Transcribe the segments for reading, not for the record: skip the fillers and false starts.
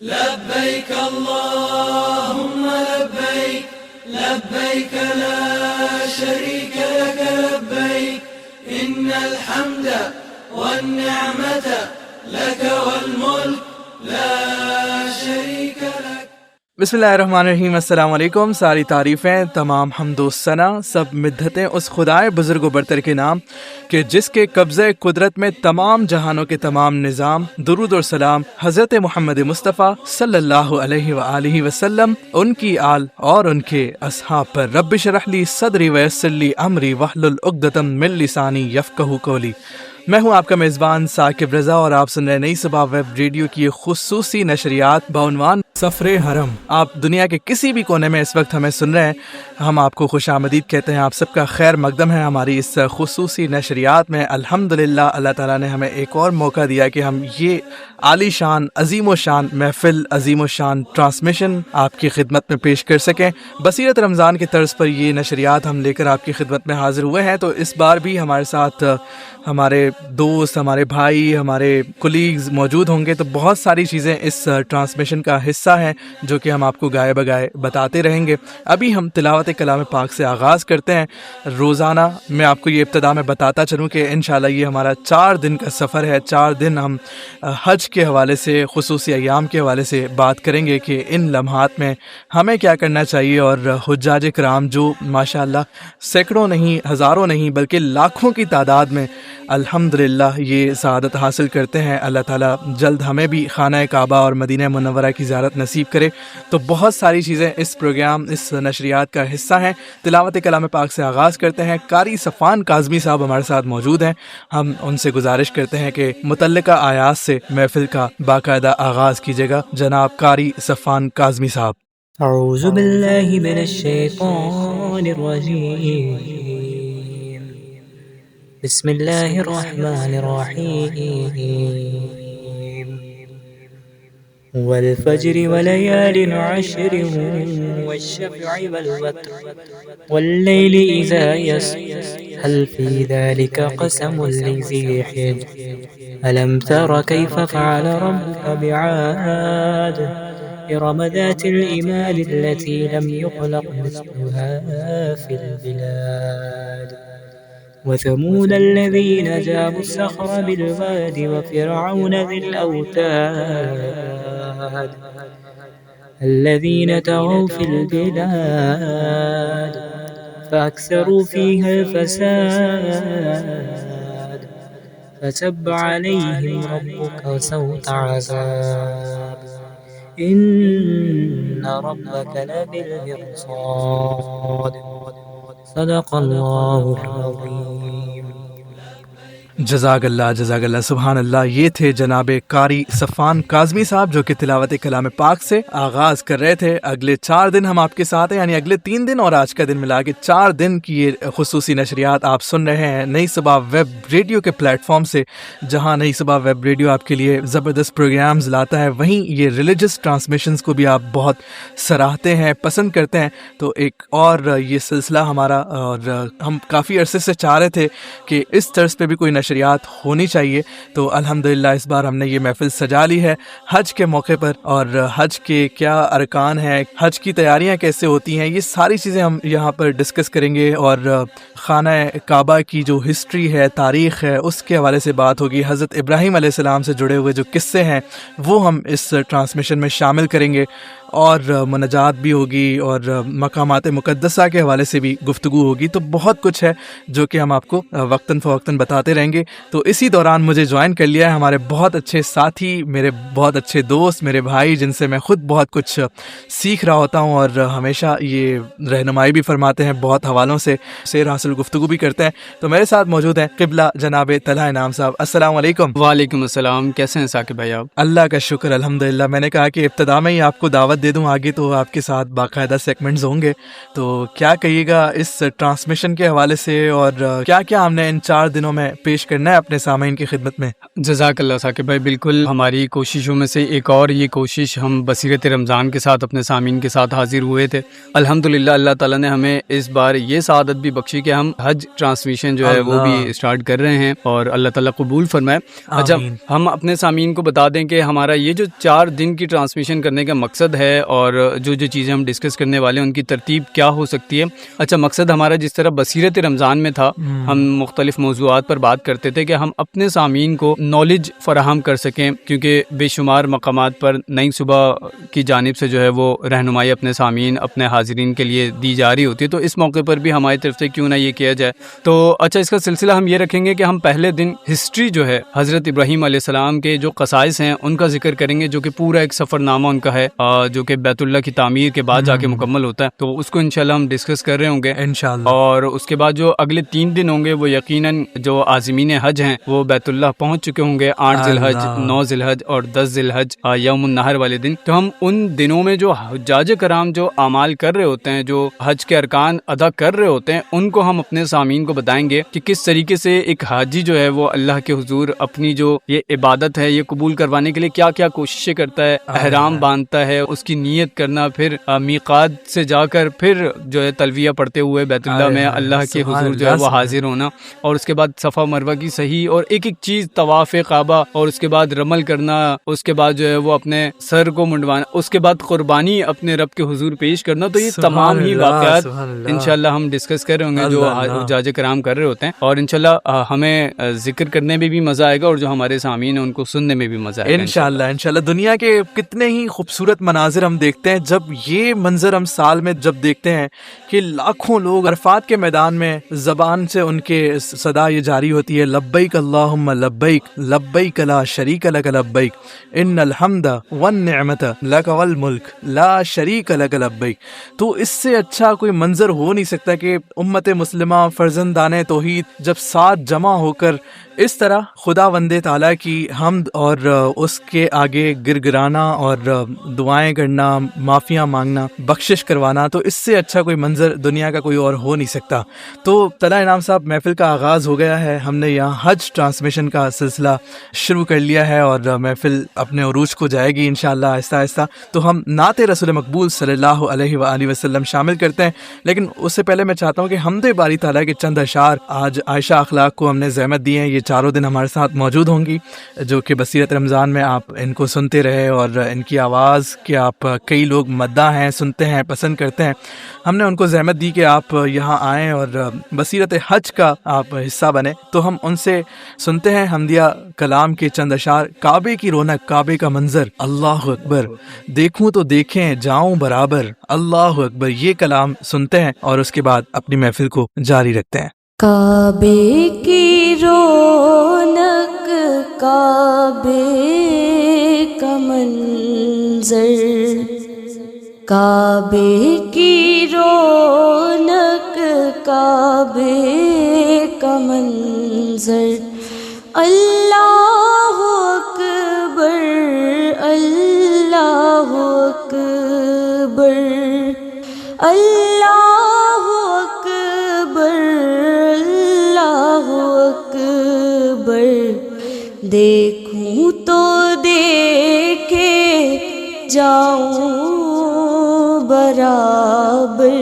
لبيك اللهم لبيك لبيك لا شريك لك لبيك إن الحمد والنعمة لك والملك لا شريك لك. بسمillahirrahmanirrahim. السلام علیکم. ساری تعریفیں، تمام حمد و ثنا، سب مدحتیں اس خدائے بزرگ و برتر کے نام کہ جس کے قبضہ قدرت میں تمام جہانوں کے تمام نظام. درود اور سلام حضرت محمد مصطفیٰ صلی اللہ علیہ وآلہ وسلم، ان کی آل اور ان کے اصحاب پر. رب اشرح لی صدری ویسر لی امری واحلل عقدۃ من لسانی یفقہوا قولی. میں ہوں آپ کا میزبان ثاقب رضا اور آپ سن رہے نئی صبح ویب ریڈیو کی خصوصی نشریات بعنوان سفر حرم. آپ دنیا کے کسی بھی کونے میں اس وقت ہمیں سن رہے ہیں، ہم آپ کو خوش آمدید کہتے ہیں. آپ سب کا خیر مقدم ہے ہماری اس خصوصی نشریات میں. الحمدللہ اللہ تعالیٰ نے ہمیں ایک اور موقع دیا کہ ہم یہ عالی شان، عظیم و شان محفل، عظیم و شان ٹرانسمیشن آپ کی خدمت میں پیش کر سکیں. بصیرت رمضان کی طرز پر یہ نشریات ہم لے کر آپ کی خدمت میں حاضر ہوئے ہیں. تو اس بار بھی ہمارے ساتھ ہمارے دوست، ہمارے بھائی، ہمارے کولیگز موجود ہوں گے. تو بہت ساری چیزیں اس ٹرانسمیشن کا حصہ ہیں جو کہ ہم آپ کو گائے بگائے بتاتے رہیں گے. ابھی ہم تلاوت کلام پاک سے آغاز کرتے ہیں. روزانہ میں آپ کو یہ ابتدا میں بتاتا چلوں کہ انشاءاللہ یہ ہمارا 4 دن کا سفر ہے. 4 دن ہم حج کے حوالے سے، خصوصی ایام کے حوالے سے بات کریں گے کہ ان لمحات میں ہمیں کیا کرنا چاہیے. اور حجاج کرام جو ماشاءاللہ سینکڑوں نہیں، ہزاروں نہیں بلکہ لاکھوں کی تعداد میں الحمدللہ یہ سعادت حاصل کرتے ہیں. اللہ تعالیٰ جلد ہمیں بھی خانہ کعبہ اور مدینہ منورہ کی زیارت نصیب کرے. تو بہت ساری چیزیں اس پروگرام، اس نشریات کا حصہ ہیں. تلاوت کلام پاک سے آغاز کرتے ہیں. قاری صفوان کاظمی صاحب ہمارے ساتھ موجود ہیں. ہم ان سے گزارش کرتے ہیں کہ متعلقہ آیات سے محفل کا باقاعدہ آغاز کیجیے گا. جناب قاری صفوان کاظمی صاحب. اعوذ باللہ من الشیطان الرجیم، بسم اللہ الرحمن الرحیم. والفجر وليال عشر والشفع والوتر والليل إذا يسر هل في ذلك قسم لذي حجر ألم تر كيف فعل ربك بعاد إرم ذات العماد التي لم يخلق مثلها في البلاد وثمود الذين جابوا الصخر بالواد وفرعون ذي الأوتاد الذين طغوا في البلاد فأكثروا فيها الفساد فصب عليهم ربك صوت عذاب إن ربك لبالمرصاد صدق اللہ العظیم. جزاک اللہ، جزاک اللہ، سبحان اللہ. یہ تھے جناب قاری صفوان کاظمی صاحب جو کہ تلاوت کلام پاک سے آغاز کر رہے تھے. اگلے 4 دن ہم آپ کے ساتھ ہیں، یعنی اگلے 3 دن اور آج کا دن ملا کے 4 دن کی یہ خصوصی نشریات آپ سن رہے ہیں نئی صبح ویب ریڈیو کے پلیٹ فارم سے. جہاں نئی صبح ویب ریڈیو آپ کے لیے زبردست پروگرامز لاتا ہے، وہیں یہ ریلیجس ٹرانسمیشنز کو بھی آپ بہت سراہتے ہیں، پسند کرتے ہیں. تو ایک اور یہ سلسلہ ہمارا، اور ہم کافی عرصے سے چاہ رہے تھے کہ اس طرز پہ بھی کوئی نشریات ہونی چاہیے. تو الحمدللہ اس بار ہم نے یہ محفل سجا لی ہے حج کے موقع پر. اور حج کے کیا ارکان ہیں، حج کی تیاریاں کیسے ہوتی ہیں، یہ ساری چیزیں ہم یہاں پر ڈسکس کریں گے. اور خانہ کعبہ کی جو ہسٹری ہے، تاریخ ہے، اس کے حوالے سے بات ہوگی. حضرت ابراہیم علیہ السلام سے جڑے ہوئے جو قصے ہیں وہ ہم اس ٹرانسمیشن میں شامل کریں گے. اور مناجات بھی ہوگی اور مقامات مقدسہ کے حوالے سے بھی گفتگو ہوگی. تو بہت کچھ ہے جو کہ ہم آپ کو وقتاً فوقتاً بتاتے رہیں گے. تو اسی دوران مجھے جوائن کر لیا ہے ہمارے بہت اچھے ساتھی، میرے بہت اچھے دوست، میرے بھائی، جن سے میں خود بہت کچھ سیکھ رہا ہوتا ہوں اور ہمیشہ یہ رہنمائی بھی فرماتے ہیں، بہت حوالوں سے سیر حاصل گفتگو بھی کرتے ہیں. تو میرے ساتھ موجود ہیں قبلہ جناب طلحہ انعام صاحب. السلام علیکم. وعلیکم السلام. کیسے ہیں ثاقب بھائی آپ؟ اللہ کا شکر الحمدللہ. میں نے کہا کہ ابتدا میں ہی آپ کو دعوت دے دوں، آگے تو آپ کے ساتھ باقاعدہ سیگمنٹس ہوں گے. تو کیا کہیے گا اس ٹرانسمیشن کے حوالے سے، اور کیا کیا ہم نے ان 4 دنوں میں پیش کرنا ہے اپنے سامعین کی خدمت میں؟ جزاک اللہ ثاقب بھائی. بالکل ہماری کوششوں میں سے ایک اور یہ کوشش، ہم بصیرت رمضان کے ساتھ اپنے سامعین کے ساتھ حاضر ہوئے تھے. الحمدللہ اللہ تعالیٰ نے ہمیں اس بار یہ سعادت بھی بخشی کہ ہم حج ٹرانسمیشن جو ہے وہ بھی اسٹارٹ کر رہے ہیں اور اللہ تعالیٰ قبول فرمائے. اچھا ہم اپنے سامعین کو بتا دیں کہ ہمارا یہ جو 4 دن کی ٹرانسمیشن کرنے کا مقصد ہے اور جو چیزیں ہم ڈسکس کرنے والے ہیں ان کی ترتیب کیا ہو سکتی ہے. اچھا مقصد ہمارا جس طرح بصیرت رمضان میں تھا, ہم مختلف موضوعات پر بات کرتے تھے کہ ہم اپنے سامعین کو نالج فراہم کر سکیں, کیونکہ بے شمار مقامات پر نئی صبح کی جانب سے جو ہے وہ رہنمائی اپنے سامعین اپنے حاضرین کے لیے دی جا رہی ہوتی ہے. تو اس موقع پر بھی ہماری طرف سے کیوں نہ یہ کیا جائے. تو اچھا اس کا سلسلہ ہم یہ رکھیں گے کہ ہم پہلے دن ہسٹری جو ہے حضرت ابراہیم علیہ السلام کے جو قصائص ہیں ان کا ذکر کریں گے, جو کہ پورا ایک سفر نامہ ان کا ہے جو کہ بیت اللہ کی تعمیر کے بعد جا کے مکمل ہوتا ہے. تو اس کو انشاءاللہ ہم ڈسکس کر رہے ہوں گے انشاءاللہ. اور اس کے بعد جو اگلے 3 دن ہوں گے وہ یقیناً جو عازمین حج ہیں وہ بیت اللہ پہنچ چکے ہوں گے 8 ذی الحج 9 ذی الحج اور 10 ذی الحج یوم النحر والے دن. تو ہم ان دنوں میں جو حجاج کرام جو اعمال کر رہے ہوتے ہیں, جو حج کے ارکان ادا کر رہے ہوتے ہیں, ان کو ہم اپنے سامعین کو بتائیں گے کہ کس طریقے سے ایک حاجی جو ہے وہ اللہ کے حضور اپنی جو یہ عبادت ہے یہ قبول کروانے کے لیے کیا کیا کوششیں کرتا ہے. احرام باندھتا ہے, اس کی نیت کرنا, پھر میقات سے جا کر پھر جو ہے تلبیہ پڑھتے ہوئے بیت اللہ میں اللہ کے حضور جو ہے وہ حاضر ہونا, اور اس کے بعد صفا مروہ کی صحیح اور ایک ایک چیز طواف کعبہ, اور اس کے بعد رمل کرنا, اس کے بعد جو ہے وہ اپنے سر کو منڈوانا, اس کے بعد قربانی اپنے رب کے حضور پیش کرنا. تو یہ تمام ہی واقعات انشاءاللہ ہم ڈسکس کر رہے ہوں گے جو حجاج کرام کر رہے ہوتے ہیں, اور انشاءاللہ ہمیں ذکر کرنے میں بھی مزہ آئے گا اور جو ہمارے سامعین ہیں ان کو سننے میں بھی مزہ آئے گا انشاءاللہ. دنیا کے کتنے ہی خوبصورت مناظر ہم دیکھتے ہیں, جب یہ منظر ہم سال میں جب دیکھتے ہیں کہ لاکھوں لوگ عرفات کے میدان میں زبان سے ان کے صدا یہ جاری ہوتی ہے, لبیک اللہم لبیک لبیک لا شریک لک لبیک ان الحمد والنعمت لک والملک لا شریک لک لبیک. تو اس سے اچھا کوئی منظر ہو نہیں سکتا کہ امت مسلمہ فرزندان توحید جب ساتھ جمع ہو کر اس طرح خدا وند تعالیٰ کی حمد اور اس کے آگے گرگرانا اور دعائیں کرنا, معافیاں مانگنا, بخشش کروانا, تو اس سے اچھا کوئی منظر دنیا کا کوئی اور ہو نہیں سکتا. تو طلعہ انعام صاحب, محفل کا آغاز ہو گیا ہے, ہم نے یہاں حج ٹرانسمیشن کا سلسلہ شروع کر لیا ہے اور محفل اپنے عروج کو جائے گی انشاءاللہ آہستہ آہستہ. تو ہم نعت رسول مقبول صلی اللہ علیہ وآلہ وسلم شامل کرتے ہیں, لیکن اس سے پہلے میں چاہتا ہوں کہ حمد باری تعالیٰ کے چند اشعار آج عائشہ اخلاق کو ہم نے زحمت دی ہیں, یہ 4 دن ہمارے ساتھ موجود ہوں گی, جو کہ بصیرت رمضان میں آپ ان کو سنتے رہے اور ان کی آواز کہ آپ کئی لوگ مداح ہیں, سنتے ہیں, پسند کرتے ہیں. ہم نے ان کو زحمت دی کہ آپ یہاں آئیں اور بصیرت حج کا آپ حصہ بنیں. تو ہم ان سے سنتے ہیں حمدیہ کلام کے چند اشعار. کعبے کی رونق, کعبے کا منظر, اللہ اکبر, دیکھوں تو دیکھیں جاؤں برابر, اللہ اکبر, یہ کلام سنتے ہیں اور اس کے بعد اپنی محفل کو جاری رکھتے ہیں. کعبے کی رونق, کعبے کا منظر, کعبے کی رونق, کعبے کا منظر, اللہ اکبر, اللہ اکبر, اللہ اکبر, اللہ اکبر. دیکھوں تو دیکھے جاؤں برابر,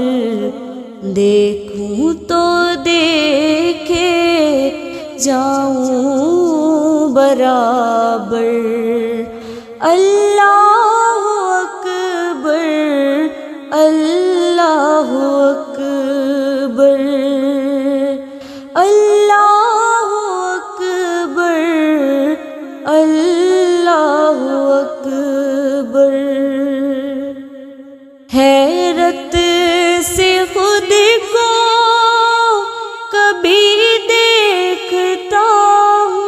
دیکھوں تو دیکھے جاؤں برابر. اللہ اکبر, اللہ اکبر, اللہ اکبر, اللہ اکبر. حیرت سے خود کو کبھی دیکھتا ہوں,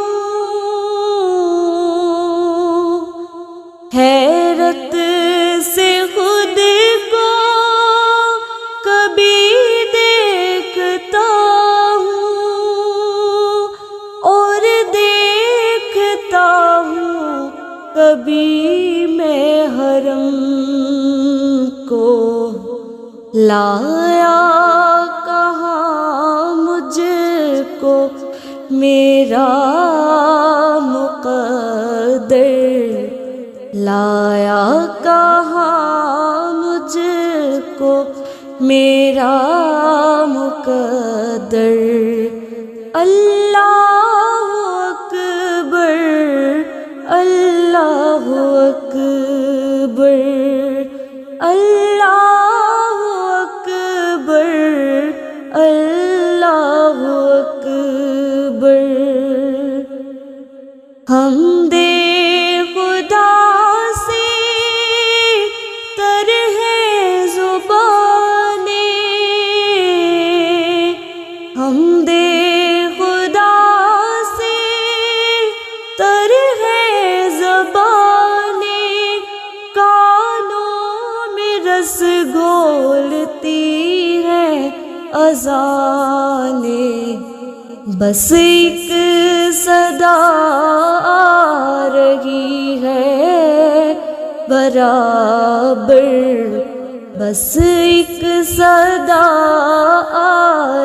حیرت سے خود کو کبھی دیکھتا ہوں, اور دیکھتا ہوں کبھی میں حرم کو. لایا کہاں مجھ کو میرا مقدر, لایا کہاں مجھ کو میرا مقدر اللہ اکبر اللہ اکبر اللہ اکبر اللہ اکبر حمد خدا سے تر ہے زبانیں حمد خدا سے تر ہے زبانیں کانوں میں رس گھولتی ہے اذانیں بس ایک صدا آ رہی ہے برابر بس ایک صدا آ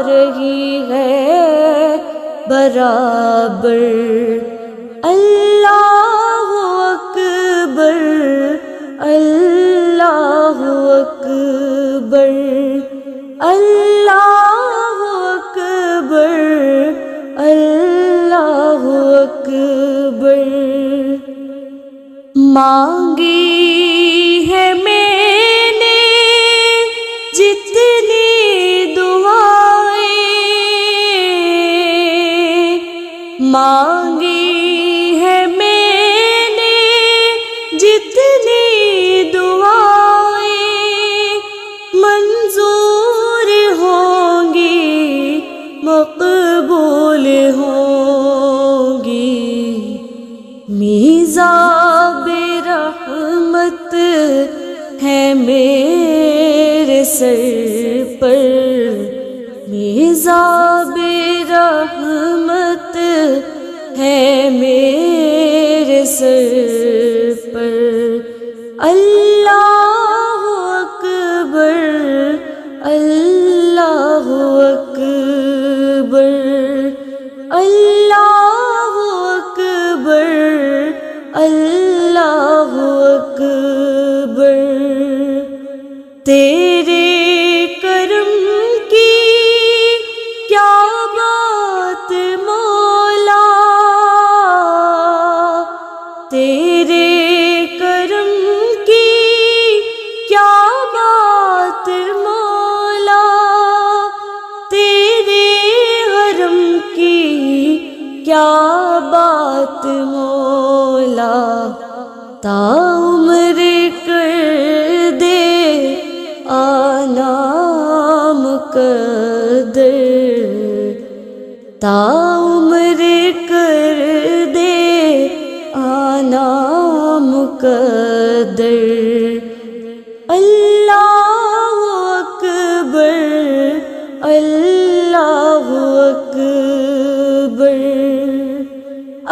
رہی ہے برابر اللہ اکبر اللہ اکبر اللہ اکبر اللہ اکبر مانگی ہے میں نے جتنی دعائیں مانگی ہے میں نے جتنی دعائیں منظور ہوں گی مقبول ہوں گی میزاب رحمت ہے میرے سر پر میزاب رحمت ہے میرے سر پر اللہ اکبر اللہ اکبر اللہ اکبر اللہ اکبر تیرے کرم کی کیا بات مولا تیرے کرم کی کیا بات مولا تیرے حرم کی کیا بات مولا تا عمر کر دے آنا مقدر تا عمر کر دے آنا مقدر اللہ اکبر اللہ اکبر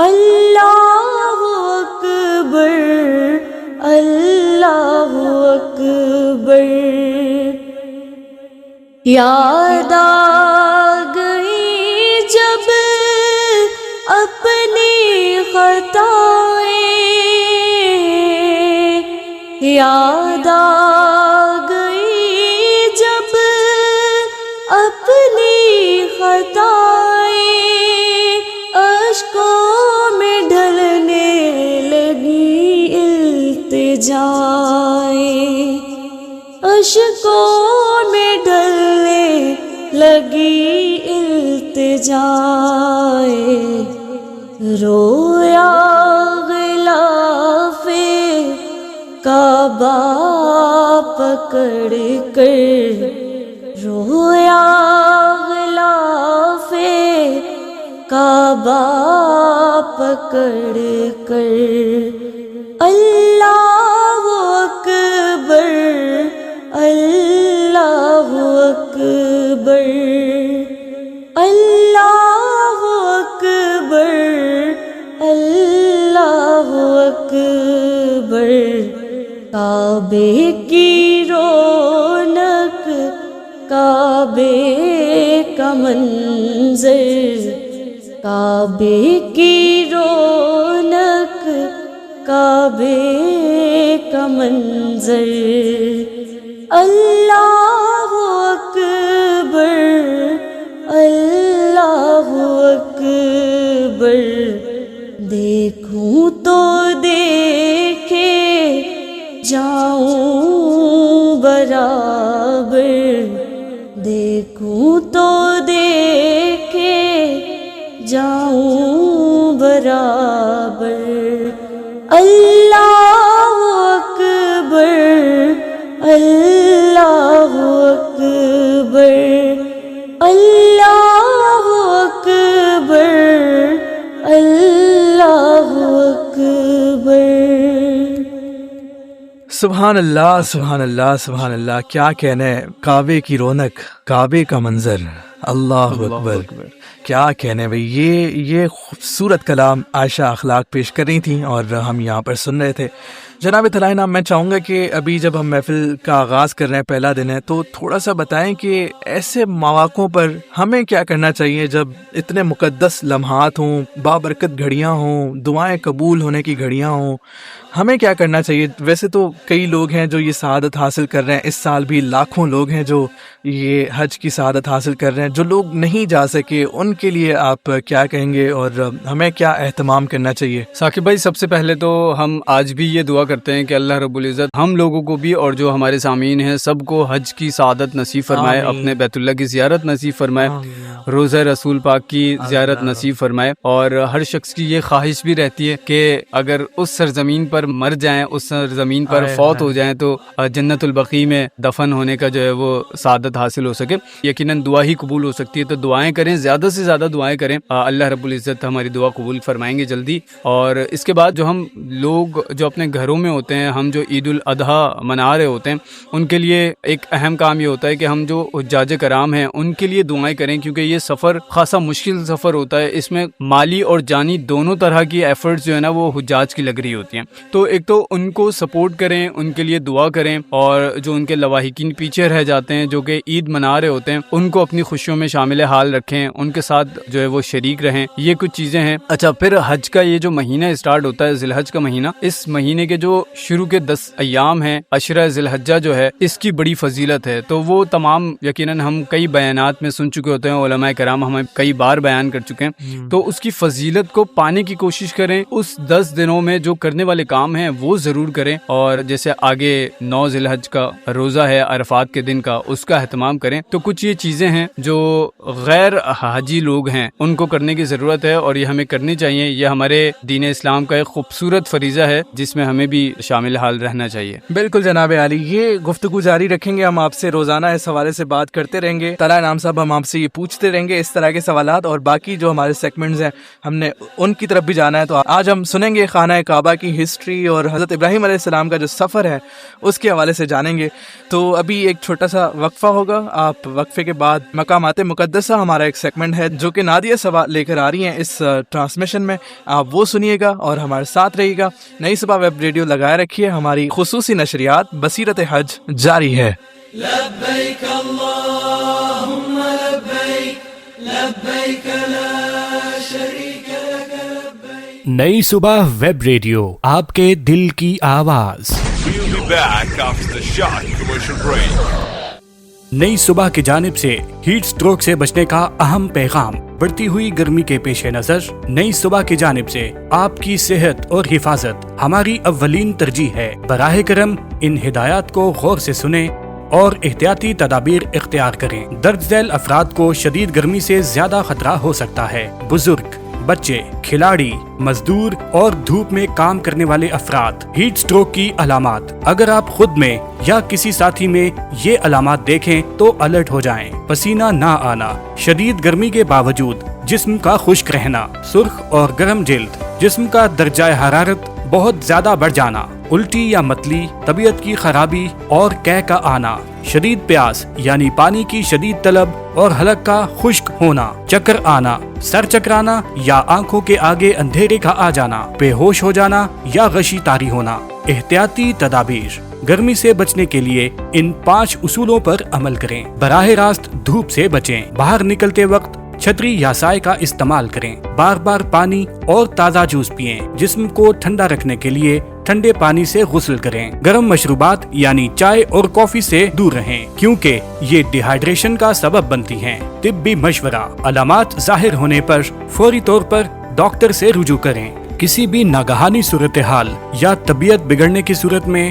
اللہ اکبر اللہ اکبر یاد آ گئی جب اپنی خطائیں یاد آ گئی جب اپنی خطائیں اشکوں میں ڈھلنے لگی التجائیں اشکوں میں ڈھلنے لگی التجائیں رویا غلاف کعبہ پکڑ کر رویا غلاف کعبہ پکڑ کر اللہ اکبر اللہ اکبر اللہ اکبر اللہ اکبر کعبے کی رونق کعبے کا منظر کعبے کی رونق کعبے کا منظر اللہ اکبر جاؤں برابر، دیکھوں تو دیکھے جاؤں برابر، اللہ اکبر اللہ اکبر اللہ اکبر اللہ اکبر۔ سبحان اللہ سبحان اللہ سبحان اللہ، کیا کہنے، کعبے کی رونق، کعبے کا منظر، اللہ اکبر، کیا کہنے بھائی۔ یہ خوبصورت کلام عائشہ اخلاق پیش کر رہی تھیں اور ہم یہاں پر سن رہے تھے۔ جناب طلائع نام، میں چاہوں گا کہ ابھی جب ہم محفل کا آغاز کر رہے ہیں، پہلا دن ہے، تو تھوڑا سا بتائیں کہ ایسے مواقعوں پر ہمیں کیا کرنا چاہیے جب اتنے مقدس لمحات ہوں، بابرکت گھڑیاں ہوں، دعائیں قبول ہونے کی گھڑیاں ہوں، ہمیں کیا کرنا چاہیے؟ ویسے تو کئی لوگ ہیں جو یہ سعادت حاصل کر رہے ہیں، اس سال بھی لاکھوں لوگ ہیں جو یہ حج کی سعادت حاصل کر رہے ہیں۔ جو لوگ نہیں جا سکے ان کے لیے آپ کیا کہیں گے اور ہمیں کیا اہتمام کرنا چاہیے؟ ثاقب بھائی، سب سے پہلے تو ہم آج بھی یہ دعا کرتے ہیں کہ اللہ رب العزت ہم لوگوں کو بھی اور جو ہمارے سامعین ہیں سب کو حج کی سعادت نصیب فرمائے، اپنے بیت اللہ کی زیارت نصیب فرمائے، روزہ رسول پاک کی زیارت نصیب فرمائے۔ اور ہر شخص کی یہ خواہش بھی رہتی ہے کہ اگر اس سرزمین پر مر جائیں، اس سرزمین پر فوت ہو جائیں تو جنت البقیع میں دفن ہونے کا جو ہے وہ سعادت حاصل ہو سکے۔ یقیناً دعا ہی قبول ہو سکتی ہے، تو دعائیں کریں، زیادہ سے زیادہ دعائیں کریں، اللہ رب العزت ہماری دعا قبول فرمائیں گے جلدی۔ اور اس کے بعد جو ہم لوگ جو اپنے گھروں میں ہوتے ہیں، ہم جو عید الاضحیٰ منا رہے ہوتے ہیں، ان کے لیے ایک اہم کام یہ ہوتا ہے کہ ہم جو حجاج کرام ہیں ان کے لیے دعائیں کریں، کیونکہ یہ سفر خاصا مشکل سفر ہوتا ہے، اس میں مالی اور جانی دونوں طرح کی ایفرٹس جو ہے نا وہ حجاج کی لگ رہی ہوتی ہیں۔ تو ایک تو ان کو سپورٹ کریں، ان کے لیے دعا کریں، اور جو ان کے لواحقین پیچھے رہ جاتے ہیں جو کہ عید منا رہے ہوتے ہیں ان کو اپنی خوشیوں میں شامل حال رکھیں، ان کے ساتھ جو ہے وہ شریک رہیں۔ یہ کچھ چیزیں ہیں۔ اچھا، پھر حج کا یہ جو مہینہ اسٹارٹ ہوتا ہے، ذی الحج کا مہینہ، اس مہینے کے جو شروع کے 10 ایام ہیں، عشرہ ذی الحجہ جو ہے، اس کی بڑی فضیلت ہے۔ تو وہ تمام یقیناً ہم کئی بیانات میں سن چکے ہوتے ہیں، علماء کرام ہمیں کئی بار بیان کر چکے ہیں، تو اس کی فضیلت کو پانے کی کوشش کریں۔ اس 10 دنوں میں جو کرنے والے کام ہیں وہ ضرور کریں، اور جیسے آگے 9 ذی الحج کا روزہ ہے، عرفات کے دن کا، اس کا اہتمام کریں۔ تو کچھ یہ چیزیں ہیں جو غیر حاجی لوگ ہیں ان کو کرنے کی ضرورت ہے، اور یہ ہمیں کرنی چاہیے۔ یہ ہمارے دین اسلام کا ایک خوبصورت فریضہ ہے جس میں ہمیں بھی شامل حال رہنا چاہیے۔ بالکل جناب عالی، یہ گفتگو جاری رکھیں گے، ہم آپ سے روزانہ اس حوالے سے بات کرتے رہیں گے۔ طلائع نام صاحب، ہم آپ سے یہ پوچھتے رہیں گے اس طرح کے سوالات، اور باقی جو ہمارے سیگمنٹس ہیں ہم نے ان کی طرف بھی جانا ہے۔ تو آج ہم سنیں گے خانہ کعبہ کی ہسٹری اور حضرت ابراہیم علیہ السلام کا جو سفر ہے اس کے حوالے سے جانیں گے۔ تو ابھی ایک چھوٹا سا وقفہ ہوگا، آپ وقفے کے بعد مقامات مقدسہ ہمارا ایک سیگمنٹ ہے جو کہ نادیہ صبا لے کر آ رہی ہیں اس ٹرانسمیشن میں، آپ وہ سنیے گا اور ہمارے ساتھ رہیے گا۔ نئی صبح ویب ریڈیو لگائے رکھیے، ہماری خصوصی نشریات بصیرت حج جاری ہے۔ لبیک اللہم لبیک لبیک لا شریک لک لبیک۔ نئی صبح ویب ریڈیو، آپ کے دل کی آواز۔ We'll be back after the short commercial break. نئی صبح کی جانب سے ہیٹ سٹروک سے بچنے کا اہم پیغام۔ بڑھتی ہوئی گرمی کے پیش نظر نئی صبح کی جانب سے آپ کی صحت اور حفاظت ہماری اولین ترجیح ہے۔ براہ کرم ان ہدایات کو غور سے سنیں اور احتیاطی تدابیر اختیار کریں۔ درج ذیل افراد کو شدید گرمی سے زیادہ خطرہ ہو سکتا ہے۔ بزرگ، بچے، کھلاڑی، مزدور اور دھوپ میں کام کرنے والے افراد۔ ہیٹ سٹروک کی علامات: اگر آپ خود میں یا کسی ساتھی میں یہ علامات دیکھیں تو الرٹ ہو جائیں۔ پسینہ نہ آنا، شدید گرمی کے باوجود جسم کا خشک رہنا، سرخ اور گرم جلد، جسم کا درجہ حرارت بہت زیادہ بڑھ جانا، الٹی یا متلی، طبیعت کی خرابی اور قے کا آنا، شدید پیاس یعنی پانی کی شدید طلب اور حلق کا خشک ہونا، چکر آنا، سر چکرانا یا آنکھوں کے آگے اندھیرے کا آ جانا، بے ہوش ہو جانا یا غشی طاری ہونا۔ احتیاطی تدابیر: گرمی سے بچنے کے لیے ان 5 اصولوں پر عمل کریں۔ براہ راست دھوپ سے بچیں۔ باہر نکلتے وقت چھتری یا سائے کا استعمال کریں۔ بار بار پانی اور تازہ جوس پئیں۔ جسم کو ٹھنڈا رکھنے کے لیے ٹھنڈے پانی سے غسل کریں۔ گرم مشروبات یعنی چائے اور کافی سے دور رہیں کیونکہ یہ ڈی ہائیڈریشن کا سبب بنتی ہیں۔ طبی مشورہ: علامات ظاہر ہونے پر فوری طور پر ڈاکٹر سے رجوع کریں۔ کسی بھی ناگہانی صورتحال یا طبیعت بگڑنے کی صورت میں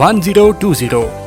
1020,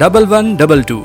1122,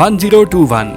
1021।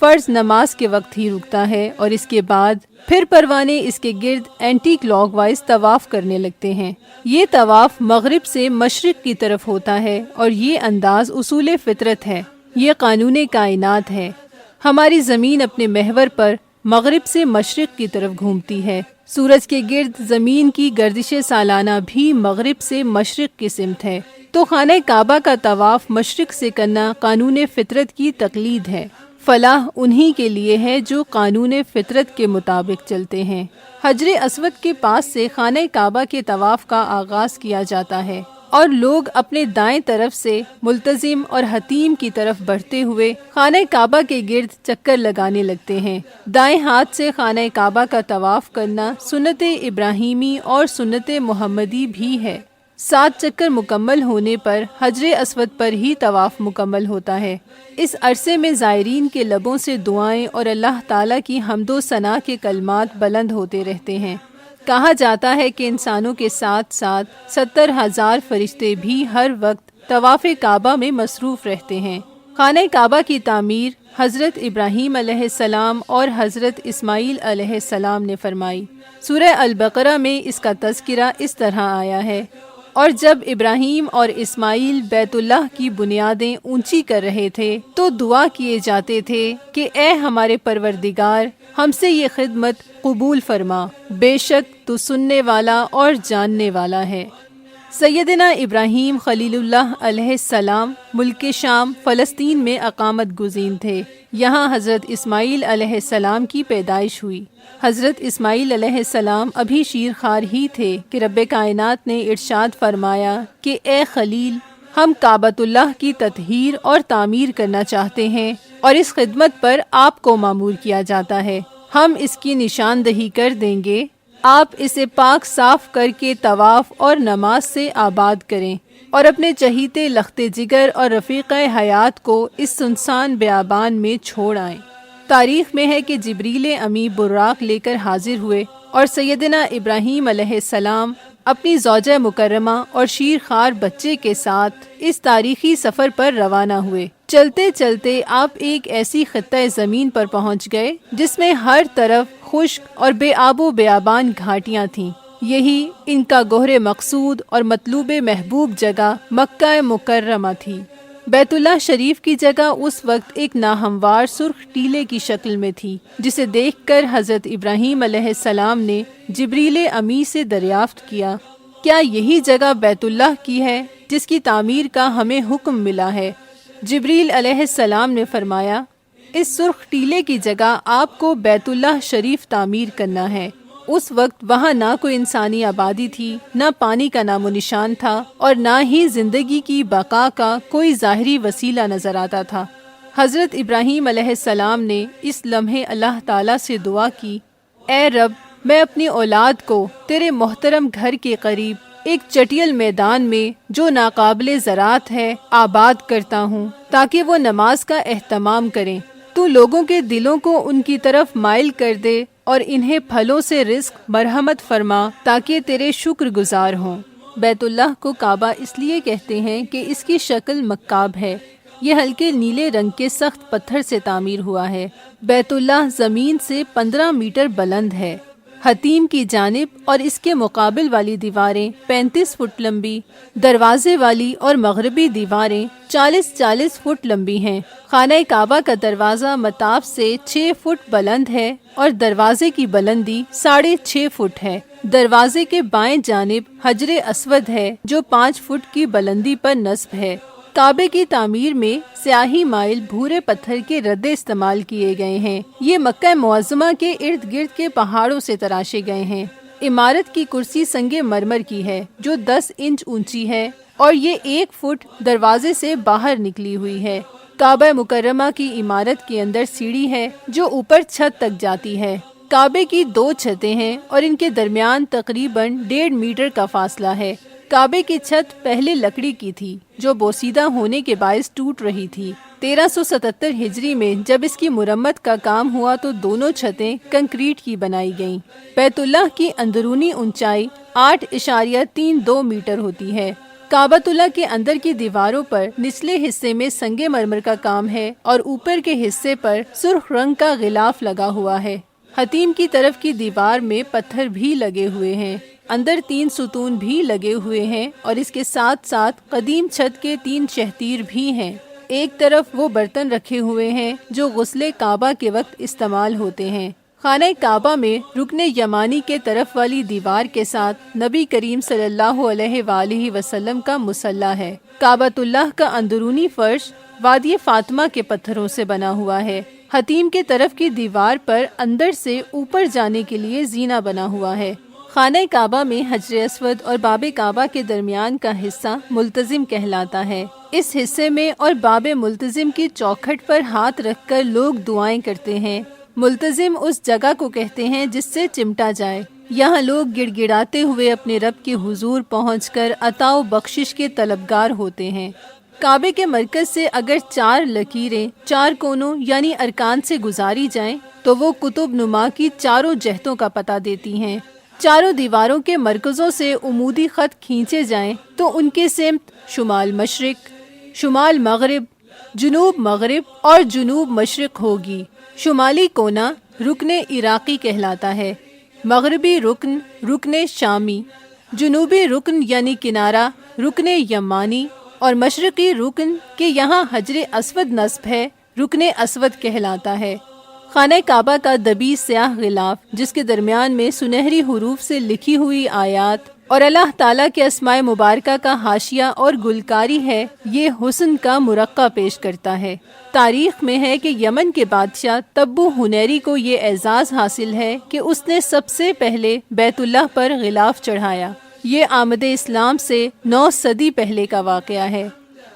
فرض نماز کے وقت ہی رکتا ہے اور اس کے بعد پھر پروانے اس کے گرد اینٹی کلاک وائز طواف کرنے لگتے ہیں۔ یہ طواف مغرب سے مشرق کی طرف ہوتا ہے اور یہ انداز اصول فطرت ہے، یہ قانون کائنات ہے۔ ہماری زمین اپنے محور پر مغرب سے مشرق کی طرف گھومتی ہے۔ سورج کے گرد زمین کی گردش سالانہ بھی مغرب سے مشرق کی سمت ہے، تو خانہ کعبہ کا طواف مشرق سے کرنا قانون فطرت کی تقلید ہے۔ فلاح انہی کے لیے ہے جو قانون فطرت کے مطابق چلتے ہیں۔ حجر اسود کے پاس سے خانہ کعبہ کے طواف کا آغاز کیا جاتا ہے اور لوگ اپنے دائیں طرف سے ملتزم اور حتیم کی طرف بڑھتے ہوئے خانہ کعبہ کے گرد چکر لگانے لگتے ہیں۔ دائیں ہاتھ سے خانہ کعبہ کا طواف کرنا سنت ابراہیمی اور سنت محمدی بھی ہے۔ 7 چکر مکمل ہونے پر حجر اسود پر ہی طواف مکمل ہوتا ہے۔ اس عرصے میں زائرین کے لبوں سے دعائیں اور اللہ تعالیٰ کی حمد و ثنا کے کلمات بلند ہوتے رہتے ہیں۔ کہا جاتا ہے کہ انسانوں کے ساتھ ساتھ 70,000 فرشتے بھی ہر وقت طواف کعبہ میں مصروف رہتے ہیں۔ خانہ کعبہ کی تعمیر حضرت ابراہیم علیہ السلام اور حضرت اسماعیل علیہ السلام نے فرمائی۔ سورہ البقرہ میں اس کا تذکرہ اس طرح آیا ہے، اور جب ابراہیم اور اسماعیل بیت اللہ کی بنیادیں اونچی کر رہے تھے تو دعا کیے جاتے تھے کہ اے ہمارے پروردگار، ہم سے یہ خدمت قبول فرما، بے شک تو سننے والا اور جاننے والا ہے۔ سیدنا ابراہیم خلیل اللہ علیہ السلام ملک شام فلسطین میں اقامت گزین تھے۔ یہاں حضرت اسماعیل علیہ السلام کی پیدائش ہوئی۔ حضرت اسماعیل علیہ السلام ابھی شیر خوار ہی تھے کہ رب کائنات نے ارشاد فرمایا کہ اے خلیل، ہم کعبۃ اللہ کی تطہیر اور تعمیر کرنا چاہتے ہیں اور اس خدمت پر آپ کو مامور کیا جاتا ہے۔ ہم اس کی نشاندہی کر دیں گے، آپ اسے پاک صاف کر کے طواف اور نماز سے آباد کریں اور اپنے چہیتے لخت جگر اور رفیق حیات کو اس سنسان بیابان میں چھوڑ آئیں۔ تاریخ میں ہے کہ جبریل امی براق لے کر حاضر ہوئے اور سیدنا ابراہیم علیہ السلام اپنی زوجہ مکرمہ اور شیر خوار بچے کے ساتھ اس تاریخی سفر پر روانہ ہوئے۔ چلتے چلتے آپ ایک ایسی خطہ زمین پر پہنچ گئے جس میں ہر طرف خشک اور بے آب و بیابان گھاٹیاں تھیں۔ یہی ان کا گوہر مقصود اور مطلوب محبوب جگہ مکہ مکرمہ تھی۔ بیت اللہ شریف کی جگہ اس وقت ایک ناہموار سرخ ٹیلے کی شکل میں تھی، جسے دیکھ کر حضرت ابراہیم علیہ السلام نے جبریل امی سے دریافت کیا، کیا یہی جگہ بیت اللہ کی ہے جس کی تعمیر کا ہمیں حکم ملا ہے؟ جبریل علیہ السلام نے فرمایا، اس سرخ ٹیلے کی جگہ آپ کو بیت اللہ شریف تعمیر کرنا ہے۔ اس وقت وہاں نہ کوئی انسانی آبادی تھی، نہ پانی کا نام و نشان تھا اور نہ ہی زندگی کی بقا کا کوئی ظاہری وسیلہ نظر آتا تھا۔ حضرت ابراہیم علیہ السلام نے اس لمحے اللہ تعالیٰ سے دعا کی، اے رب، میں اپنی اولاد کو تیرے محترم گھر کے قریب ایک چٹیل میدان میں جو ناقابل زراعت ہے آباد کرتا ہوں تاکہ وہ نماز کا اہتمام کریں۔ تو لوگوں کے دلوں کو ان کی طرف مائل کر دے اور انہیں پھلوں سے رزق مرحمت فرما تاکہ تیرے شکر گزار ہوں۔ بیت اللہ کو کعبہ اس لیے کہتے ہیں کہ اس کی شکل مکعب ہے۔ یہ ہلکے نیلے رنگ کے سخت پتھر سے تعمیر ہوا ہے۔ بیت اللہ زمین سے 15 میٹر بلند ہے۔ حتیم کی جانب اور اس کے مقابل والی دیواریں 35 فٹ لمبی، دروازے والی اور مغربی دیواریں 40 فٹ لمبی ہیں۔ خانہ کعبہ کا دروازہ مطاف سے 6 فٹ بلند ہے اور دروازے کی بلندی 6.5 فٹ ہے۔ دروازے کے بائیں جانب حجر اسود ہے جو 5 فٹ کی بلندی پر نصب ہے۔ کعبے کی تعمیر میں سیاہی مائل بھورے پتھر کے ردے استعمال کیے گئے ہیں۔ یہ مکہ معظمہ کے ارد گرد کے پہاڑوں سے تراشے گئے ہیں۔ عمارت کی کرسی سنگ مرمر کی ہے جو 10 انچ اونچی ہے اور یہ 1 فٹ دروازے سے باہر نکلی ہوئی ہے۔ کعبہ مکرمہ کی عمارت کے اندر سیڑھی ہے جو اوپر چھت تک جاتی ہے۔ کعبے کی 2 چھتیں ہیں اور ان کے درمیان تقریباً 1.5 میٹر کا فاصلہ ہے۔ کعبے کی چھت پہلے لکڑی کی تھی جو بوسیدہ ہونے کے باعث ٹوٹ رہی تھی۔ 1377 ہجری میں جب اس کی مرمت کا کام ہوا تو دونوں چھتیں کنکریٹ کی بنائی گئیں۔ بیت اللہ کی اندرونی اونچائی 8.32 میٹر ہوتی ہے۔ کعبۃ اللہ کے اندر کی دیواروں پر نچلے حصے میں سنگ مرمر کا کام ہے اور اوپر کے حصے پر سرخ رنگ کا غلاف لگا ہوا ہے۔ حتیم کی طرف کی دیوار میں پتھر بھی لگے ہوئے ہیں، اندر 3 ستون بھی لگے ہوئے ہیں اور اس کے ساتھ ساتھ قدیم چھت کے 3 شہتیر بھی ہیں۔ ایک طرف وہ برتن رکھے ہوئے ہیں جو غسل کعبہ کے وقت استعمال ہوتے ہیں۔ خانہ کعبہ میں رکن یمانی کے طرف والی دیوار کے ساتھ نبی کریم صلی اللہ علیہ وآلہ وسلم کا مصلی ہے۔ کعبۃ اللہ کا اندرونی فرش وادی فاطمہ کے پتھروں سے بنا ہوا ہے۔ حتیم کے طرف کی دیوار پر اندر سے اوپر جانے کے لیے زینہ بنا ہوا ہے۔ خانہ کعبہ میں حجر اسود اور باب کعبہ کے درمیان کا حصہ ملتزم کہلاتا ہے۔ اس حصے میں اور باب ملتزم کی چوکھٹ پر ہاتھ رکھ کر لوگ دعائیں کرتے ہیں۔ ملتزم اس جگہ کو کہتے ہیں جس سے چمٹا جائے۔ یہاں لوگ گڑ گڑاتے ہوئے اپنے رب کے حضور پہنچ کر عطا و بخشش کے طلبگار ہوتے ہیں۔ کعبے کے مرکز سے اگر 4 لکیریں 4 کونوں یعنی ارکان سے گزاری جائیں تو وہ قطب نما کی چاروں جہتوں کا پتہ دیتی ہیں۔ چاروں دیواروں کے مرکزوں سے عمودی خط کھینچے جائیں تو ان کے سمت شمال مشرق، شمال مغرب، جنوب مغرب اور جنوب مشرق ہوگی۔ شمالی کونا رکن عراقی کہلاتا ہے، مغربی رکن رکن شامی، جنوبی رکن یعنی کنارہ رکن یمانی اور مشرقی رکن کے یہاں حجر اسود نصب ہے رکن اسود کہلاتا ہے۔ خانہ کعبہ کا دبی سیاہ غلاف جس کے درمیان میں سنہری حروف سے لکھی ہوئی آیات اور اللہ تعالیٰ کے اسماء مبارکہ کا حاشیہ اور گلکاری ہے، یہ حسن کا مرقع پیش کرتا ہے۔ تاریخ میں ہے کہ یمن کے بادشاہ تبو ہنیری کو یہ اعزاز حاصل ہے کہ اس نے سب سے پہلے بیت اللہ پر غلاف چڑھایا۔ یہ آمد اسلام سے 9 صدی پہلے کا واقعہ ہے۔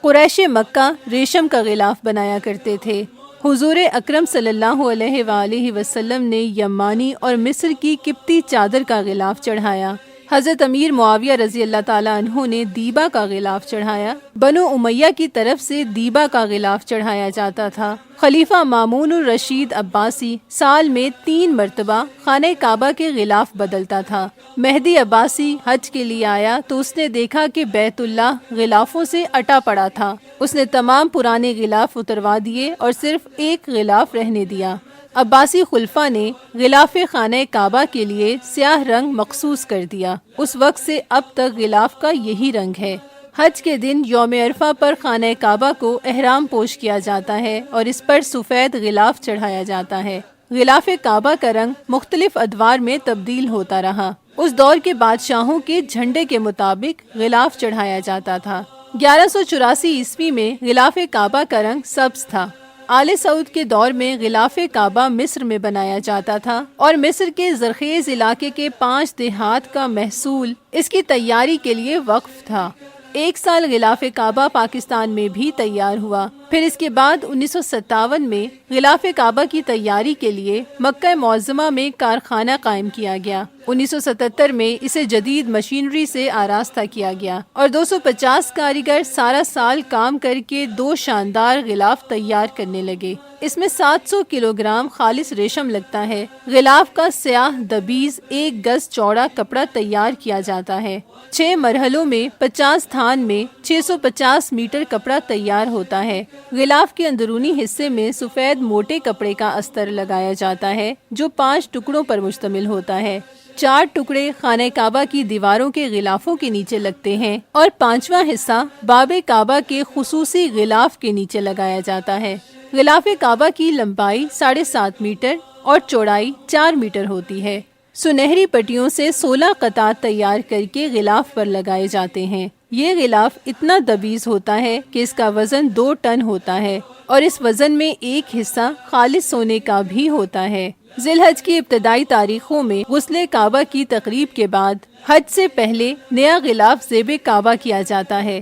قریش مکہ ریشم کا غلاف بنایا کرتے تھے۔ حضور اکرم صلی اللہ علیہ وآلہ وسلم نے یمانی اور مصر کی قبطی چادر کا غلاف چڑھایا۔ حضرت امیر معاویہ رضی اللہ تعالیٰ عنہ نے دیبا کا غلاف چڑھایا۔ بنو امیہ کی طرف سے دیبا کا غلاف چڑھایا جاتا تھا۔ خلیفہ مامون الرشید عباسی سال میں 3 مرتبہ خانہ کعبہ کے غلاف بدلتا تھا۔ مہدی عباسی حج کے لیے آیا تو اس نے دیکھا کہ بیت اللہ غلافوں سے اٹا پڑا تھا۔ اس نے تمام پرانے غلاف اتروا دیے اور صرف ایک غلاف رہنے دیا۔ عباسی خلفاء نے غلاف خانہ کعبہ کے لیے سیاہ رنگ مخصوص کر دیا۔ اس وقت سے اب تک غلاف کا یہی رنگ ہے۔ حج کے دن یوم عرفہ پر خانہ کعبہ کو احرام پوش کیا جاتا ہے اور اس پر سفید غلاف چڑھایا جاتا ہے۔ غلاف کعبہ کا رنگ مختلف ادوار میں تبدیل ہوتا رہا۔ اس دور کے بادشاہوں کے جھنڈے کے مطابق غلاف چڑھایا جاتا تھا۔ 1184 عیسوی میں غلاف کعبہ کا رنگ سبز تھا۔ آل سعود کے دور میں غلاف کعبہ مصر میں بنایا جاتا تھا اور مصر کے زرخیز علاقے کے 5 دیہات کا محصول اس کی تیاری کے لیے وقف تھا۔ 1 سال غلاف کعبہ پاکستان میں بھی تیار ہوا۔ پھر اس کے بعد 1957 میں غلاف کعبہ کی تیاری کے لیے مکہ معظمہ میں کارخانہ قائم کیا گیا۔ 1977 میں اسے جدید مشینری سے آراستہ کیا گیا اور 250 کاریگر سارا سال کام کر کے 2 شاندار غلاف تیار کرنے لگے۔ اس میں 700 کلوگرام خالص ریشم لگتا ہے۔ غلاف کا سیاہ دبیز 1 گز چوڑا کپڑا تیار کیا جاتا ہے۔ 6 مرحلوں میں 50 تھان میں 650 میٹر کپڑا تیار ہوتا ہے۔ غلاف کے اندرونی حصے میں سفید موٹے کپڑے کا استر لگایا جاتا ہے جو 5 ٹکڑوں پر مشتمل ہوتا ہے۔ 4 ٹکڑے خانہ کعبہ کی دیواروں کے غلافوں کے نیچے لگتے ہیں اور 5واں حصہ باب کعبہ کے خصوصی غلاف کے نیچے لگایا جاتا ہے۔ غلاف کعبہ کی لمبائی 7.5 میٹر اور چوڑائی 4 میٹر ہوتی ہے۔ سنہری پٹیوں سے 16 قطعات تیار کر کے غلاف پر لگائے جاتے ہیں۔ یہ غلاف اتنا دبیز ہوتا ہے کہ اس کا وزن 2 ٹن ہوتا ہے اور اس وزن میں ایک حصہ خالص سونے کا بھی ہوتا ہے۔ ذی الحج کی ابتدائی تاریخوں میں غسل کعبہ کی تقریب کے بعد حج سے پہلے نیا غلاف زیب کعبہ کیا جاتا ہے۔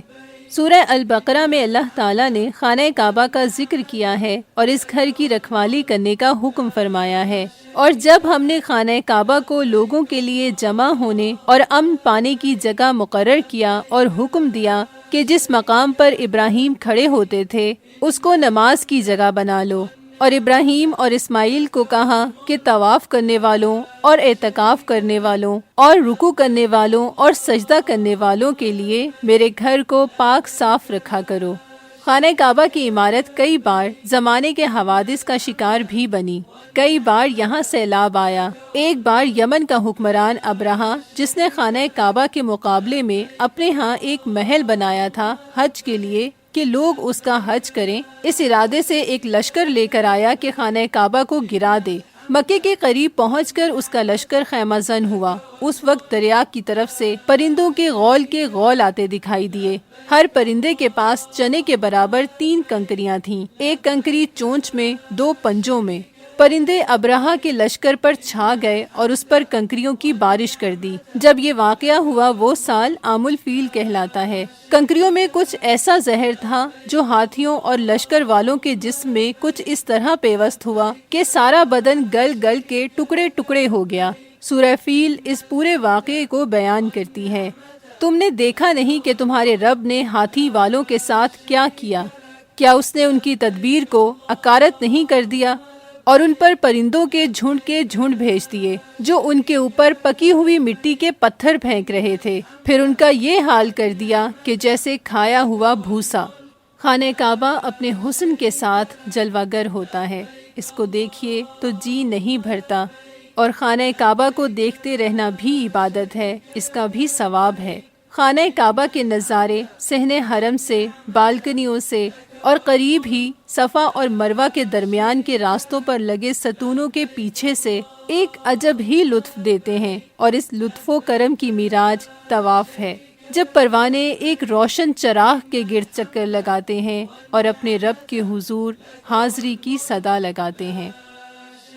سورہ البقرہ میں اللہ تعالیٰ نے خانہ کعبہ کا ذکر کیا ہے اور اس گھر کی رکھوالی کرنے کا حکم فرمایا ہے۔ اور جب ہم نے خانہ کعبہ کو لوگوں کے لیے جمع ہونے اور امن پانے کی جگہ مقرر کیا اور حکم دیا کہ جس مقام پر ابراہیم کھڑے ہوتے تھے اس کو نماز کی جگہ بنا لو، اور ابراہیم اور اسماعیل کو کہا کہ طواف کرنے والوں اور اعتکاف کرنے والوں اور رکوع کرنے والوں اور سجدہ کرنے والوں کے لیے میرے گھر کو پاک صاف رکھا کرو۔ خانہ کعبہ کی عمارت کئی بار زمانے کے حوادث کا شکار بھی بنی۔ کئی بار یہاں سیلاب آیا۔ ایک بار یمن کا حکمران ابرہہ، جس نے خانہ کعبہ کے مقابلے میں اپنے ہاں ایک محل بنایا تھا حج کے لیے کہ لوگ اس کا حج کریں، اس ارادے سے ایک لشکر لے کر آیا کہ خانہ کعبہ کو گرا دے۔ مکے کے قریب پہنچ کر اس کا لشکر خیمہ زن ہوا۔ اس وقت دریا کی طرف سے پرندوں کے غول آتے دکھائی دیے۔ ہر پرندے کے پاس چنے کے برابر 3 کنکریاں تھیں، ایک کنکری چونچ میں، 2 پنجوں میں۔ پرندے ابرہہ کے لشکر پر چھا گئے اور اس پر کنکریوں کی بارش کر دی۔ جب یہ واقعہ ہوا وہ سال عام الفیل کہلاتا ہے۔ کنکریوں میں کچھ ایسا زہر تھا جو ہاتھیوں اور لشکر والوں کے جسم میں کچھ اس طرح پیوست ہوا کہ سارا بدن گل گل کے ٹکڑے ٹکڑے ہو گیا۔ سورہ فیل اس پورے واقعے کو بیان کرتی ہے۔ تم نے دیکھا نہیں کہ تمہارے رب نے ہاتھی والوں کے ساتھ کیا کیا؟ کیا اس نے ان کی تدبیر کو اکارت نہیں کر دیا اور ان پر پرندوں کے جھنڈ بھیج دیے جو ان کے اوپر پکی ہوئی مٹی کے پتھر پھینک رہے تھے، پھر ان کا یہ حال کر دیا کہ جیسے کھایا ہوا بھوسا۔ خانہ کعبہ اپنے حسن کے ساتھ جلوہ گر ہوتا ہے، اس کو دیکھیے تو جی نہیں بھرتا، اور خانہ کعبہ کو دیکھتے رہنا بھی عبادت ہے، اس کا بھی ثواب ہے۔ خانہ کعبہ کے نظارے صحن حرم سے، بالکنیوں سے اور قریب ہی صفا اور مروہ کے درمیان کے راستوں پر لگے ستونوں کے پیچھے سے ایک عجب ہی لطف دیتے ہیں، اور اس لطف و کرم کی معراج طواف ہے، جب پروانے ایک روشن چراغ کے گرد چکر لگاتے ہیں اور اپنے رب کے حضور حاضری کی صدا لگاتے ہیں۔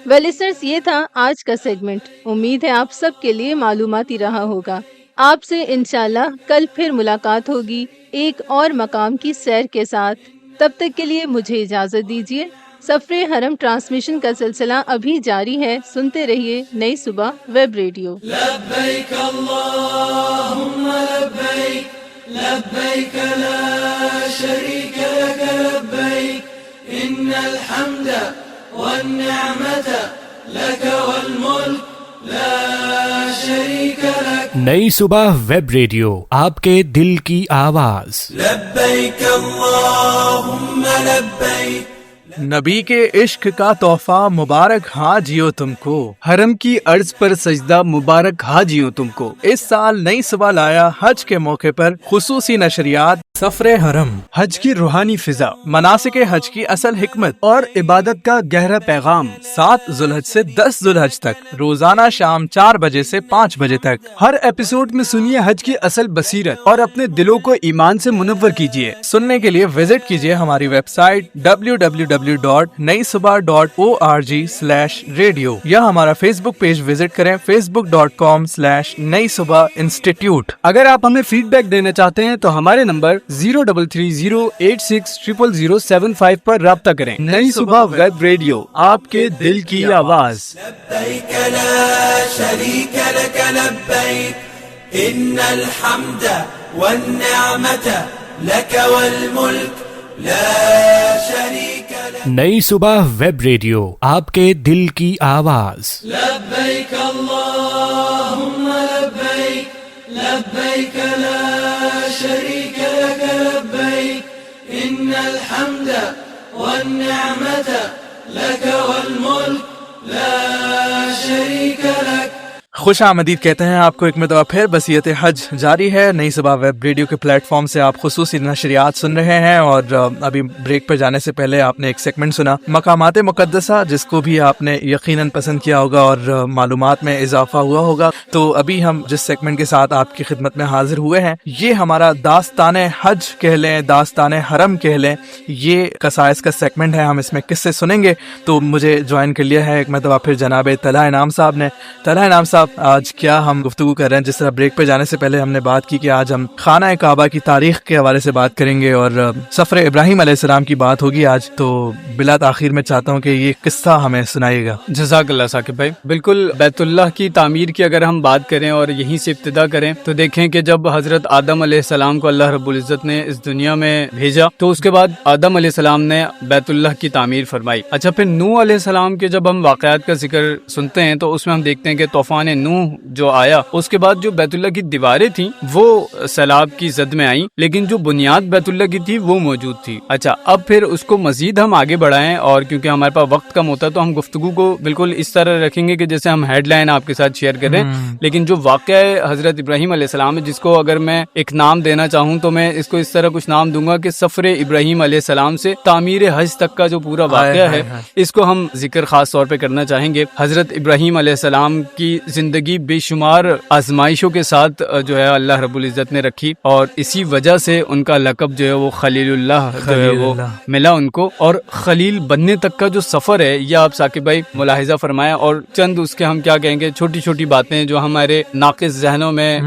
لسنرز، یہ تھا آج کا سیگمنٹ۔ امید ہے آپ سب کے لیے معلوماتی رہا ہوگا۔ آپ سے انشاءاللہ کل پھر ملاقات ہوگی ایک اور مقام کی سیر کے ساتھ۔ تب تک کے لیے مجھے اجازت دیجیے۔ سفر حرم ٹرانسمیشن کا سلسلہ ابھی جاری ہے، سنتے رہیے نئی صبح ویب ریڈیو۔ لبیک اللہم لبیک لبیک لا شریک لک لبیک ان الحمد والنعمت لک والملک لا شریک لک۔ نئی صبح ویب ریڈیو، آپ کے دل کی آواز۔ لبیک اللہم لبیک۔ نبی کے عشق کا تحفہ مبارک ہاں جیو تم کو، حرم کی عرض پر سجدہ مبارک حاجیوں تم کو۔ اس سال نئی صبح لایا حج کے موقع پر خصوصی نشریات سفر حرم، حج کی روحانی فضا، مناسک حج کی اصل حکمت اور عبادت کا گہرا پیغام، 7 ذوالحج سے 10 ذوالحج تک، روزانہ شام 4 بجے سے 5 بجے تک۔ ہر ایپیسوڈ میں سنیے حج کی اصل بصیرت اور اپنے دلوں کو ایمان سے منور کیجیے۔ سننے کے لیے وزٹ کیجیے ہماری ویب سائٹ www.naisobah.org/radio یا ہمارا فیس بک پیج وزٹ کریں facebook.com/نئی صبح انسٹیٹیوٹ۔ اگر آپ ہمیں فیڈ بیک دینا چاہتے ہیں تو ہمارے نمبر 0330860075 پر رابطہ کریں۔ نئی صبح ویب ریڈیو، آپ کے دل کی آواز۔ لبیک لا شریک لک لبیک ان الحمد والنعمت لک والملک لا شریک لک۔ نئی صبح ویب ریڈیو، آپ کے دل کی آواز۔ لبیک اللہم لبیک لبیک لا شریک لک لبیک ان الحمد والنعمت لک والملک لا شریک لک۔ خوش آمدید کہتے ہیں آپ کو ایک مرتبہ پھر۔ بصیرت حج جاری ہے، نئی صبح ویب ریڈیو کے پلیٹ فارم سے آپ خصوصی نشریات سن رہے ہیں، اور ابھی بریک پر جانے سے پہلے آپ نے ایک سیگمنٹ سنا مقامات مقدسہ، جس کو بھی آپ نے یقیناً پسند کیا ہوگا اور معلومات میں اضافہ ہوا ہوگا۔ تو ابھی ہم جس سیگمنٹ کے ساتھ آپ کی خدمت میں حاضر ہوئے ہیں، یہ ہمارا داستان حج کہہ لیں، داستان حرم کہہ لیں، یہ قصائص کا سیگمنٹ ہے۔ ہم اس میں قصے سنیں گے۔ تو مجھے جوائن کر لیا ہے ایک مرتبہ پھر جناب طلحہ انعام صاحب نے۔ طلحہ انعام صاحب، آج کیا ہم گفتگو کر رہے ہیں. جس طرح بریک پہ جانے سے پہلے ہم نے بات کی کہ آج ہم خانہ کعبہ کی تاریخ کے حوالے سے بات کریں گے اور سفر ابراہیم علیہ السلام کی بات ہوگی آج. تو بلا تاخیر میں چاہتا ہوں کہ یہ قصہ ہمیں سنائیے گا. جزاک اللہ ثاقب بھائی. بالکل بیت اللہ کی تعمیر کی اگر ہم بات کریں اور یہیں سے ابتدا کریں تو دیکھیں کہ جب حضرت آدم علیہ السلام کو اللہ رب العزت نے اس دنیا میں بھیجا تو اس کے بعد آدم علیہ السلام نے بیت اللہ کی تعمیر فرمائی. اچھا پھر نوح علیہ السلام کے جب ہم واقعات کا ذکر سنتے ہیں تو اس میں ہم دیکھتے ہیں کہ طوفان نوح جو آیا اس کے بعد جو بیت اللہ کی دیواریں تھیں وہ سیلاب کی زد میں آئیں لیکن جو بنیاد بیت اللہ کی تھی وہ موجود تھی. اچھا اب پھر اس کو مزید ہم آگے بڑھائیں اور کیونکہ ہمارے پاس وقت کم ہوتا ہے تو ہم گفتگو کو بالکل اس طرح رکھیں گے کہ جیسے ہم ہیڈ لائن آپ کے ساتھ شیئر کریں. لیکن جو واقعہ حضرت ابراہیم علیہ السلام ہے جس کو اگر میں ایک نام دینا چاہوں تو میں اس کو اس طرح کچھ نام دوں گا کہ سفر ابراہیم علیہ السلام سے تعمیر حج تک کا جو پورا واقعہ ہے اس کو ہم ذکر خاص طور پہ کرنا چاہیں گے. حضرت ابراہیم علیہ السلام کی زندگی بے شمار آزمائشوں کے ساتھ جو ہے اللہ رب العزت نے رکھی اور اسی وجہ سے ان کا لقب جو ہے وہ خلیل اللہ جو ہے وہ ملا ان کو. اور خلیل بننے تک کا جو سفر ہے یہ آپ ثاقب بھائی ملاحظہ فرمایا اور چند اس کے ہم کیا کہیں گے چھوٹی چھوٹی باتیں جو ہمارے ناقص ذہنوں میں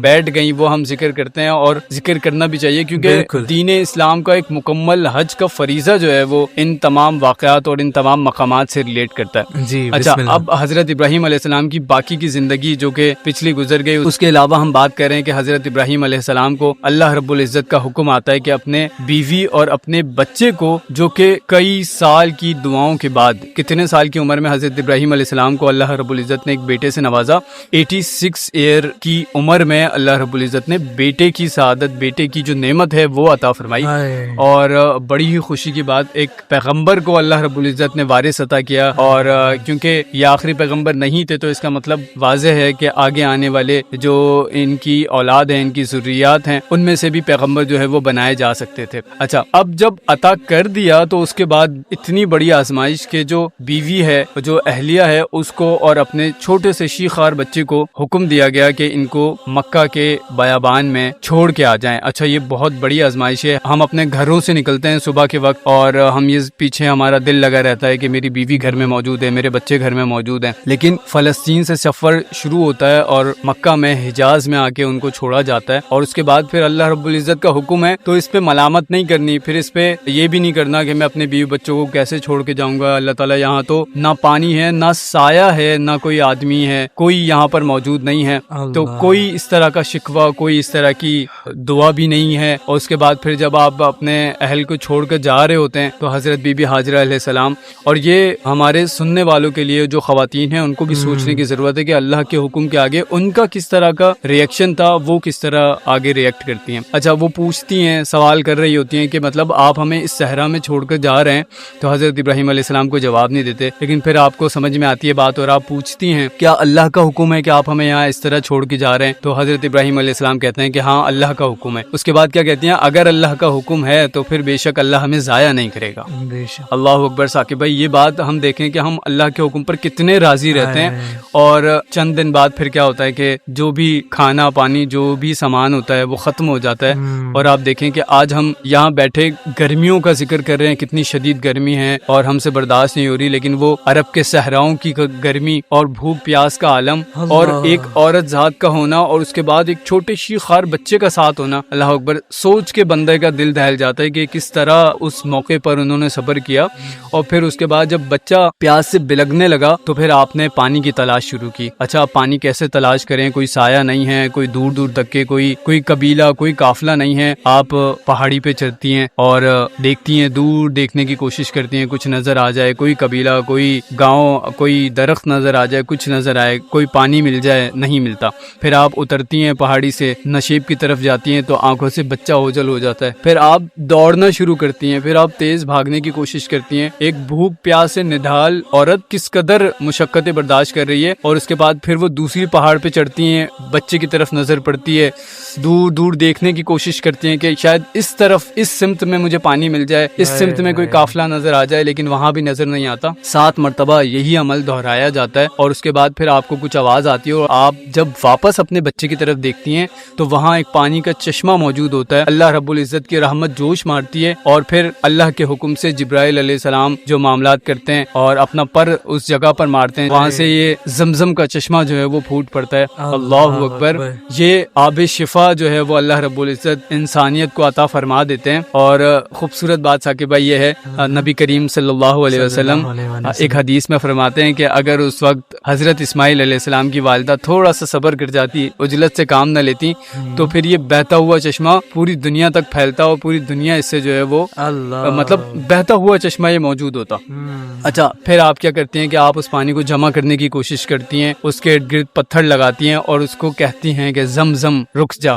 بیٹھ گئیں وہ ہم ذکر کرتے ہیں اور ذکر کرنا بھی چاہیے کیونکہ دین اسلام کا ایک مکمل حج کا فریضہ جو ہے وہ ان تمام واقعات اور ان تمام مقامات سے ریلیٹ کرتا ہے. اچھا اب حضرت ابراہیم علیہ السلام کی باقی کی زندگی جو کہ پچھلی گزر گئی اس کے علاوہ ہم بات کر رہے ہیں کہ حضرت ابراہیم علیہ السلام کو اللہ رب العزت کا حکم آتا ہے کہ اپنے بیوی اور اپنے بچے کو جو کہ کئی سال کی دعاؤں کے بعد کتنے سال کی عمر میں حضرت ابراہیم علیہ السلام کو اللہ رب العزت نے ایک بیٹے سے نوازا. 86 ایئر کی عمر میں اللہ رب العزت نے بیٹے کی سعادت بیٹے کی جو نعمت ہے وہ عطا فرمائی اور بڑی ہی خوشی کی بات ایک پیغمبر کو اللہ رب العزت نے وارث عطا کیا. اور کیونکہ یہ آخری پیغمبر نہیں تھے تو اس کا مطلب واضح ہے کہ آگے آنے والے جو ان کی اولاد ہیں ان کی ذریات ہیں ان میں سے بھی پیغمبر جو ہے وہ بنائے جا سکتے تھے. اچھا اب جب عطا کر دیا تو اس کے بعد اتنی بڑی آزمائش کے جو بیوی ہے جو اہلیہ ہے اس کو اور اپنے چھوٹے سے شیخار بچے کو حکم دیا گیا کہ ان کو مکہ کے بیابان میں چھوڑ کے آ جائیں. اچھا یہ بہت بڑی آزمائش ہے. ہم اپنے گھروں سے نکلتے ہیں صبح کے وقت اور ہم یہ پیچھے ہمارا دل لگا رہتا ہے کہ میری بیوی گھر میں موجود ہے میرے بچے گھر میں موجود ہیں لیکن فلسطین سے سفر شروع ہوتا ہے اور مکہ میں حجاز میں آ کے ان کو چھوڑا جاتا ہے اور اس کے بعد پھر اللہ رب العزت کا حکم ہے تو اس پہ ملامت نہیں کرنی پھر اس پہ یہ بھی نہیں کرنا کہ میں اپنے بیوی بچوں کو کیسے چھوڑ کے جاؤں گا. اللہ تعالیٰ یہاں تو نہ پانی ہے نہ سایہ ہے نہ کوئی آدمی ہے کوئی یہاں پر موجود نہیں ہے تو کوئی اس طرح کا شکوہ کوئی اس طرح کی دعا بھی نہیں ہے. اور اس کے بعد پھر جب آپ اپنے اہل کو چھوڑ کر جا رہے ہوتے ہیں تو حضرت بی بی ہاجرہ علیہ السلام اور یہ ہمارے سننے والوں کے لیے جو خواتین ہیں ان کو بھی سوچنے کی ضرورت ہے کہ اللہ کے حکم کے آگے ان کا کس طرح کا ریئیکشن تھا وہ کس طرح آگے ریئیکٹ کرتی ہیں. اچھا وہ پوچھتی ہیں سوال کر رہی ہوتی ہیں کہ مطلب آپ ہمیں اس صحرا میں چھوڑ کر جا رہے ہیں تو حضرت ابراہیم علیہ السلام کو جواب نہیں دیتے لیکن پھر آپ کو سمجھ میں آتی ہے بات اور آپ پوچھتی ہیں کیا اللہ کا حکم ہے کہ آپ ہمیں یہاں اس طرح چھوڑ کے جا رہے ہیں تو حضرت ابراہیم علیہ السلام کہتے ہیں کہ ہاں اللہ کا حکم ہے. اس کے بعد کیا کہتی ہیں اگر اللہ کا حکم ہے تو پھر بے شک اللہ ہمیں ضائع نہیں کرے گا. اللہ اکبر ثاقب بھائی یہ بات ہم دیکھیں کہ ہم اللہ کے حکم پر کتنے راضی رہتے ہیں اور چند دن بعد پھر کیا ہوتا ہے کہ جو بھی کھانا پانی جو بھی سامان ہوتا ہے وہ ختم ہو جاتا ہے. اور آپ دیکھیں کہ آج ہم یہاں بیٹھے گرمیوں کا ذکر کر رہے ہیں کتنی شدید گرمی ہے اور ہم سے برداشت نہیں ہو رہی لیکن وہ عرب کے صحراؤں کی گرمی اور بھوک پیاس کا عالم اور ایک عورت ذات کا ہونا اور اس کے بعد ایک چھوٹے شیخار بچے کا ساتھ ہونا اللہ اکبر سوچ کے بندے کا دل دہل جاتا ہے کہ کس طرح اس موقع پر انہوں نے صبر کیا. اور پھر اس کے بعد جب بچہ پیاس سے بلگنے لگا تو پھر آپ نے پانی کی تلاش شروع کی. اچھا آپ پانی کیسے تلاش کریں کوئی سایہ نہیں ہے کوئی دور دور تک کے کوئی قبیلہ کوئی قافلہ نہیں ہے. آپ پہاڑی پہ چڑھتی ہیں اور دیکھتی ہیں دور دیکھنے کی کوشش کرتی ہیں کچھ نظر آ جائے کوئی قبیلہ کوئی گاؤں کوئی درخت نظر آ جائے کچھ نظر آئے کوئی پانی مل جائے نہیں ملتا. پھر آپ اترتی ہیں پہاڑی سے نشیب کی طرف جاتی ہیں تو آنکھوں سے بچہ اوجھل ہو جاتا ہے. پھر آپ دوڑنا شروع کرتی ہیں پھر آپ تیز بھاگنے کی کوشش کرتی ہیں. ایک بھوک پیاس سے نڈھال عورت کس قدر مشقتیں برداشت کر رہی ہے اور اس کے بعد پھر وہ دوسری پہاڑ پہ چڑھتی ہیں بچے کی طرف نظر پڑتی ہے دور دور دیکھنے کی کوشش کرتی ہیں کہ شاید اس طرف اس سمت میں مجھے پانی مل جائے اس سمت میں کوئی قافلہ نظر آ جائے لیکن وہاں بھی نظر نہیں آتا. 7 مرتبہ یہی عمل دہرایا جاتا ہے اور اس کے بعد پھر آپ کو کچھ آواز آتی ہے اور آپ جب واپس اپنے بچے کی طرف دیکھتی ہیں تو وہاں ایک پانی کا چشمہ موجود ہوتا ہے. اللہ رب العزت کی رحمت جوش مارتی ہے اور پھر اللہ کے حکم سے جبرائیل علیہ السلام جو معاملات کرتے ہیں اور اپنا پر اس جگہ پر مارتے ہیں وہاں سے یہ زمزم کا کا چشمہ جو ہے وہ پھوٹ پڑتا ہے. اللہ اکبر. یہ آب شفا جو ہے وہ اللہ رب العزت انسانیت کو عطا فرما دیتے ہیں. اور خوبصورت بات ثاقب بھائی یہ ہے نبی کریم صلی اللہ علیہ وسلم ایک حدیث میں فرماتے ہیں کہ اگر اس وقت حضرت اسماعیل علیہ السلام کی والدہ تھوڑا سا صبر کر جاتی, عجلت سے کام نہ لیتی, تو پھر یہ بہتا ہوا چشمہ پوری دنیا تک پھیلتا اور پوری دنیا اس سے جو ہے وہ مطلب بہتا ہوا چشمہ یہ موجود ہوتا. اچھا, پھر آپ کیا کرتی ہیں کہ آپ اس پانی کو جمع کرنے کی کوشش کرتی ہیں, اس کے ارد گرد پتھر لگاتی ہیں اور اس کو کہتی ہیں کہ زم زم رک جا,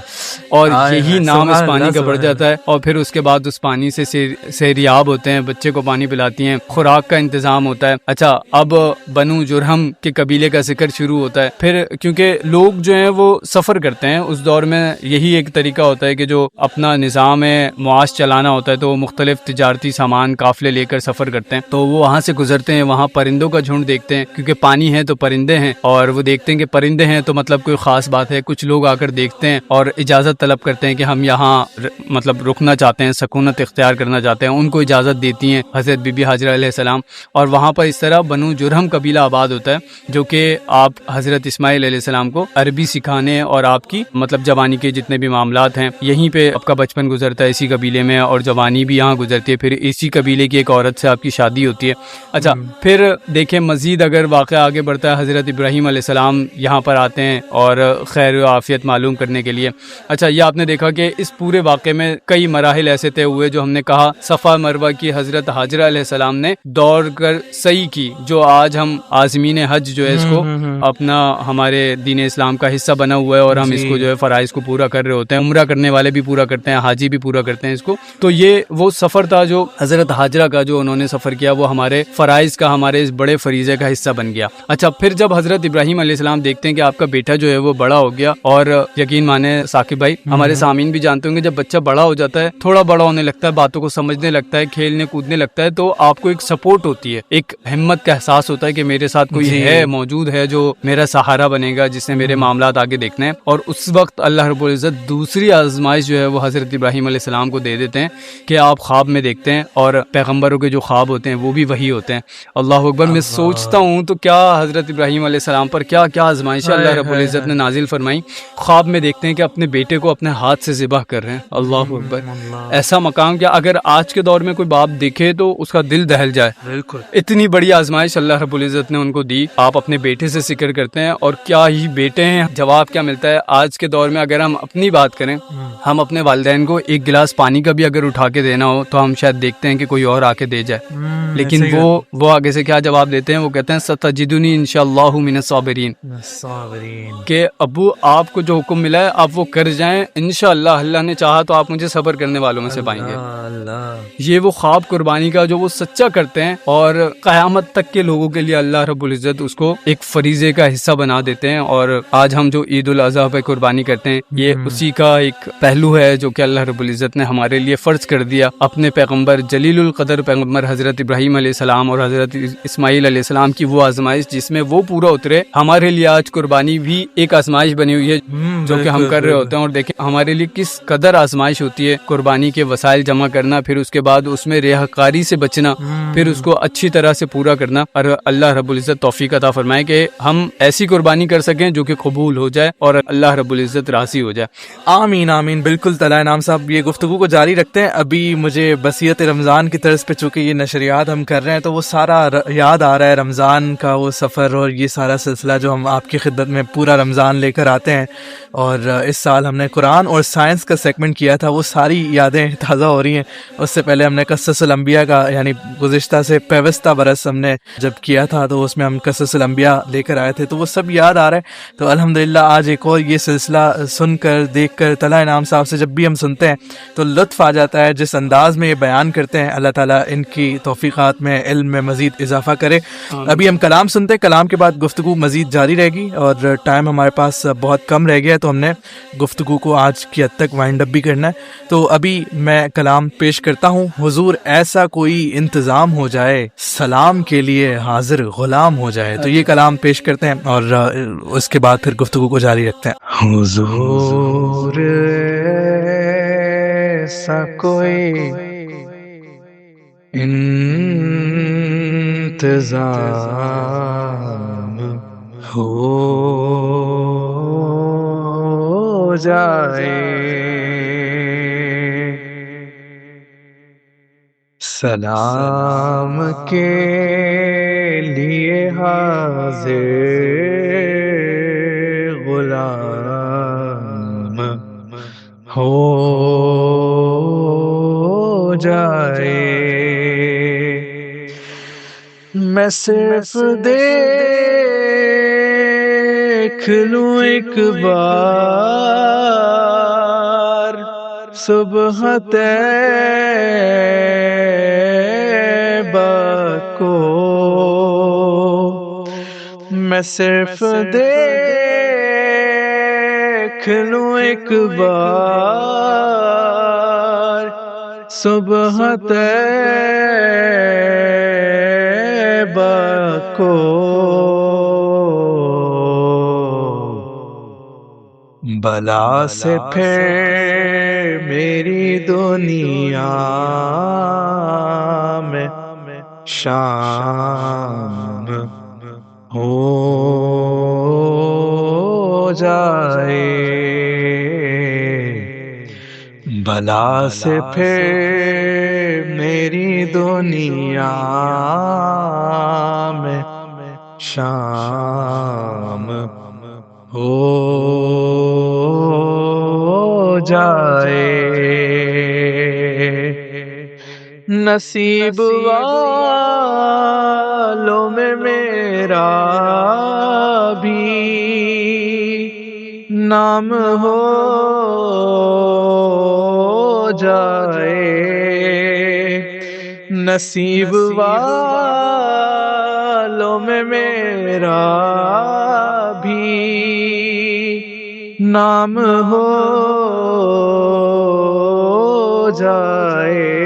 اور یہی نام اس پانی کا بڑھ جاتا ہے. اور پھر اس کے بعد اس پانی سے سیریاب ہوتے ہیں, بچے کو پانی پلاتی ہیں, خوراک کا انتظام ہوتا ہے. اچھا, اب بنو جرہم کے قبیلے کا ذکر شروع ہوتا ہے. پھر کیونکہ لوگ جو ہیں وہ سفر کرتے ہیں اس دور میں, یہی ایک طریقہ ہوتا ہے کہ جو اپنا نظام معاش چلانا ہوتا ہے تو وہ مختلف تجارتی سامان قافلے لے کر سفر کرتے ہیں. تو وہ وہاں سے گزرتے ہیں, وہاں پرندوں کا جھنڈ دیکھتے ہیں, کیونکہ پانی ہے تو پرندے ہیں, اور وہ دیکھتے ہیں کہ پرندے ہیں تو مطلب کوئی خاص بات ہے. کچھ لوگ آ کر دیکھتے ہیں اور اجازت طلب کرتے ہیں کہ ہم یہاں مطلب رکنا چاہتے ہیں, سکونت اختیار کرنا چاہتے ہیں. ان کو اجازت دیتی ہیں حضرت بی بی ہاجرہ علیہ السلام, اور وہاں پر اس طرح بنو جرہم قبیلہ آباد ہوتا ہے, جو کہ آپ حضرت اسماعیل علیہ السلام کو عربی سکھانے اور آپ کی مطلب جوانی کے جتنے بھی معاملات ہیں, یہیں پہ آپ کا بچپن گزرتا ہے اسی قبیلے میں, اور جوانی بھی یہاں گزرتی ہے. پھر اسی قبیلے کی ایک عورت سے آپ کی شادی ہوتی ہے. اچھا, پھر دیکھیں مزید اگر واقعہ آگے بڑھتا ہے, حضرت ابراہیم علیہ السلام یہاں پر آتے ہیں اور خیر و عافیت معلوم کرنے کے لیے. اچھا, یہ آپ نے دیکھا کہ اس پورے واقعے میں کئی مراحل ایسے طے ہوئے جو ہم نے کہا. صفا مروہ کی حضرت ہاجرہ علیہ السلام نے دوڑ کر سعی کی, جو آج ہم عازمین حج جو ہے اس کو اپنا ہمارے دین اسلام کا حصہ بنا ہوا ہے, اور ہم اس کو جو ہے فرائض کو پورا کر رہے ہوتے ہیں. عمرہ کرنے والے بھی پورا کرتے ہیں, حاجی بھی پورا کرتے ہیں اس کو. تو یہ وہ سفر تھا جو حضرت ہاجرہ کا جو انہوں نے سفر کیا, وہ ہمارے فرائض کا, ہمارے اس بڑے فریضے کا حصہ بن گیا. اچھا, پھر جب حضرت ابراہیم علیہ السلام دیکھتے ہیں کہ آپ کا بیٹا جو ہے وہ بڑا ہو گیا, اور یقین مانے ثاقب بھائی, ہمارے سامعین بھی جانتے ہوں گے, جب بچہ بڑا ہو جاتا ہے, تھوڑا بڑا ہونے لگتا ہے, باتوں کو سمجھنے لگتا ہے, کھیلنے کودنے لگتا ہے, تو آپ کو ایک سپورٹ ہوتی ہے, ایک ہمت کا احساس ہوتا ہے کہ میرے ساتھ کوئی ہے, موجود ہے, جو میرا سہارا بنے گا, جس نے میرے معاملات آگے دیکھنے ہیں. اور اس وقت اللہ رب العزت دوسری آزمائش جو ہے وہ حضرت ابراہیم علیہ السلام کو دے دیتے ہیں کہ آپ خواب میں دیکھتے ہیں, اور پیغمبروں کے جو خواب ہوتے ہیں وہ بھی وہی ہوتے ہیں. اللہ اکبر. میں سوچتا ہوں تو کیا حضرت ابراہیم علیہ السلام پر کیا کیا آزمائشیں اللہ رب العزت نے نازل فرمائی. خواب میں دیکھتے ہیں کہ اپنے بیٹے کو اپنے ہاتھ سے ذبح کر رہے ہیں. اللہ اکبر. ایسا مقام کیا اگر آج کے دور میں کوئی باپ دیکھے تو اس کا دل دہل جائے. بالکل, اتنی بڑی آزمائش اللہ رب العزت نے ان کو دی. آپ اپنے بیٹے سے ذکر کرتے ہیں, اور کیا ہی بیٹے ہیں. جواب کیا ملتا ہے آج کے دور میں؟ اگر ہم اپنی بات کریں, ہم اپنے والدین کو ایک گلاس پانی کا بھی اگر اٹھا کے دینا ہو تو ہم شاید دیکھتے ہیں کہ کوئی اور آ کے دے جائے, لیکن وہ آگے سے کیا جواب دیتے ہیں؟ وہ کہتے ہیں ستجدنی انشاءاللہ من الصابرین, کہ ابو آپ کو جو حکم ملا ہے آپ وہ کر جائیں, انشاءاللہ اللہ نے چاہا تو آپ مجھے صبر کرنے والوں میں سے پائیں گے. یہ وہ خواب قربانی کا جو وہ سچا کرتے ہیں, اور قیامت تک کے لوگوں کے لیے اللہ رب العزت اس کو ایک فریضے کا حصہ بنا دیتے ہیں. اور آج ہم جو عید الاضحیٰ پہ قربانی کرتے ہیں, یہ اسی کا ایک پہلو ہے جو کہ اللہ رب العزت نے ہمارے لیے فرض کر دیا. اپنے پیغمبر جلیل القدر پیغمبر حضرت ابراہیم علیہ السلام اور حضرت اسماعیل علیہ السلام کی وہ آزمائش جس میں وہ پورا اترے, ہمارے لیے آج قربانی بھی ایک آزمائش بنی ہوئی ہے جو کہ ہم کر رہے ہوتے ہیں. اور دیکھیں ہمارے لیے کس قدر آزمائش ہوتی ہے قربانی کے وسائل جمع کرنا, پھر اس کے بعد اس میں ریاکاری سے بچنا, پھر اس کو اچھی طرح سے پورا کرنا. اور اللہ رب العزت توفیق عطا فرمائے کہ ہم ایسی قربانی کر سکیں جو کہ قبول ہو جائے اور اللہ رب العزت راضی ہو جائے. آمین آمین. بالکل طلائع نام صاحب یہ گفتگو کو جاری رکھتے ہیں. ابھی مجھے بصیرت رمضان کی طرز پہ چونکہ یہ نشریات ہم کر رہے ہیں تو وہ سارا یاد آ رہا ہے, رمضان کا وہ سفر اور یہ سارا سلسلہ جو ہم آپ کی خدمت میں پورا رمضان لے کر آتے ہیں. اور اس سال ہم نے قرآن اور سائنس کا سیگمنٹ کیا تھا, وہ ساری یادیں تازہ ہو رہی ہیں. اس سے پہلے ہم نے قصص الانبیاء کا یعنی گزشتہ سے پیوستہ برس ہم نے جب کیا تھا تو اس میں ہم قصص الانبیاء لے کر آئے تھے, تو وہ سب یاد آ رہا ہے. تو الحمدللہ آج ایک اور یہ سلسلہ سن کر دیکھ کر طلائع انعام صاحب سے جب بھی ہم سنتے ہیں تو لطف آ جاتا ہے. جس انداز میں یہ بیان کرتے ہیں اللہ تعالیٰ ان کی توفیقات میں علم میں مزید اضافہ کرے. ابھی ہم کلام سنتے ہیں, کلام کے بعد گفتگو مزید جاری رہے گی, اور ٹائم ہمارے پاس بہت کم رہ گیا ہے تو ہم نے گفتگو کو آج کی حد تک وائنڈ اپ بھی کرنا ہے. تو ابھی میں کلام پیش کرتا ہوں. حضور ایسا کوئی انتظام ہو جائے سلام کے لیے حاضر غلام ہو جائے. تو یہ کلام پیش کرتے ہیں اور اس کے بعد پھر گفتگو کو جاری رکھتے ہیں. حضور ایسا کوئی انتظام ہو جائے سلام کے لیے حاضر غلام ہو جائے میں صرف دیکھ لوں ایک بار صبح طیبہ کو میں صرف دیکھ لوں ایک بار صبح طیبہ کو بلا سے پھر میری دنیا میں شام ہو جائے بلا سے پھر میری دنیا میں شام ہو جائے نصیب والوں میں میرا بھی نام ہو جائے نصیب والوں میں میرا بھی نام ہو جائے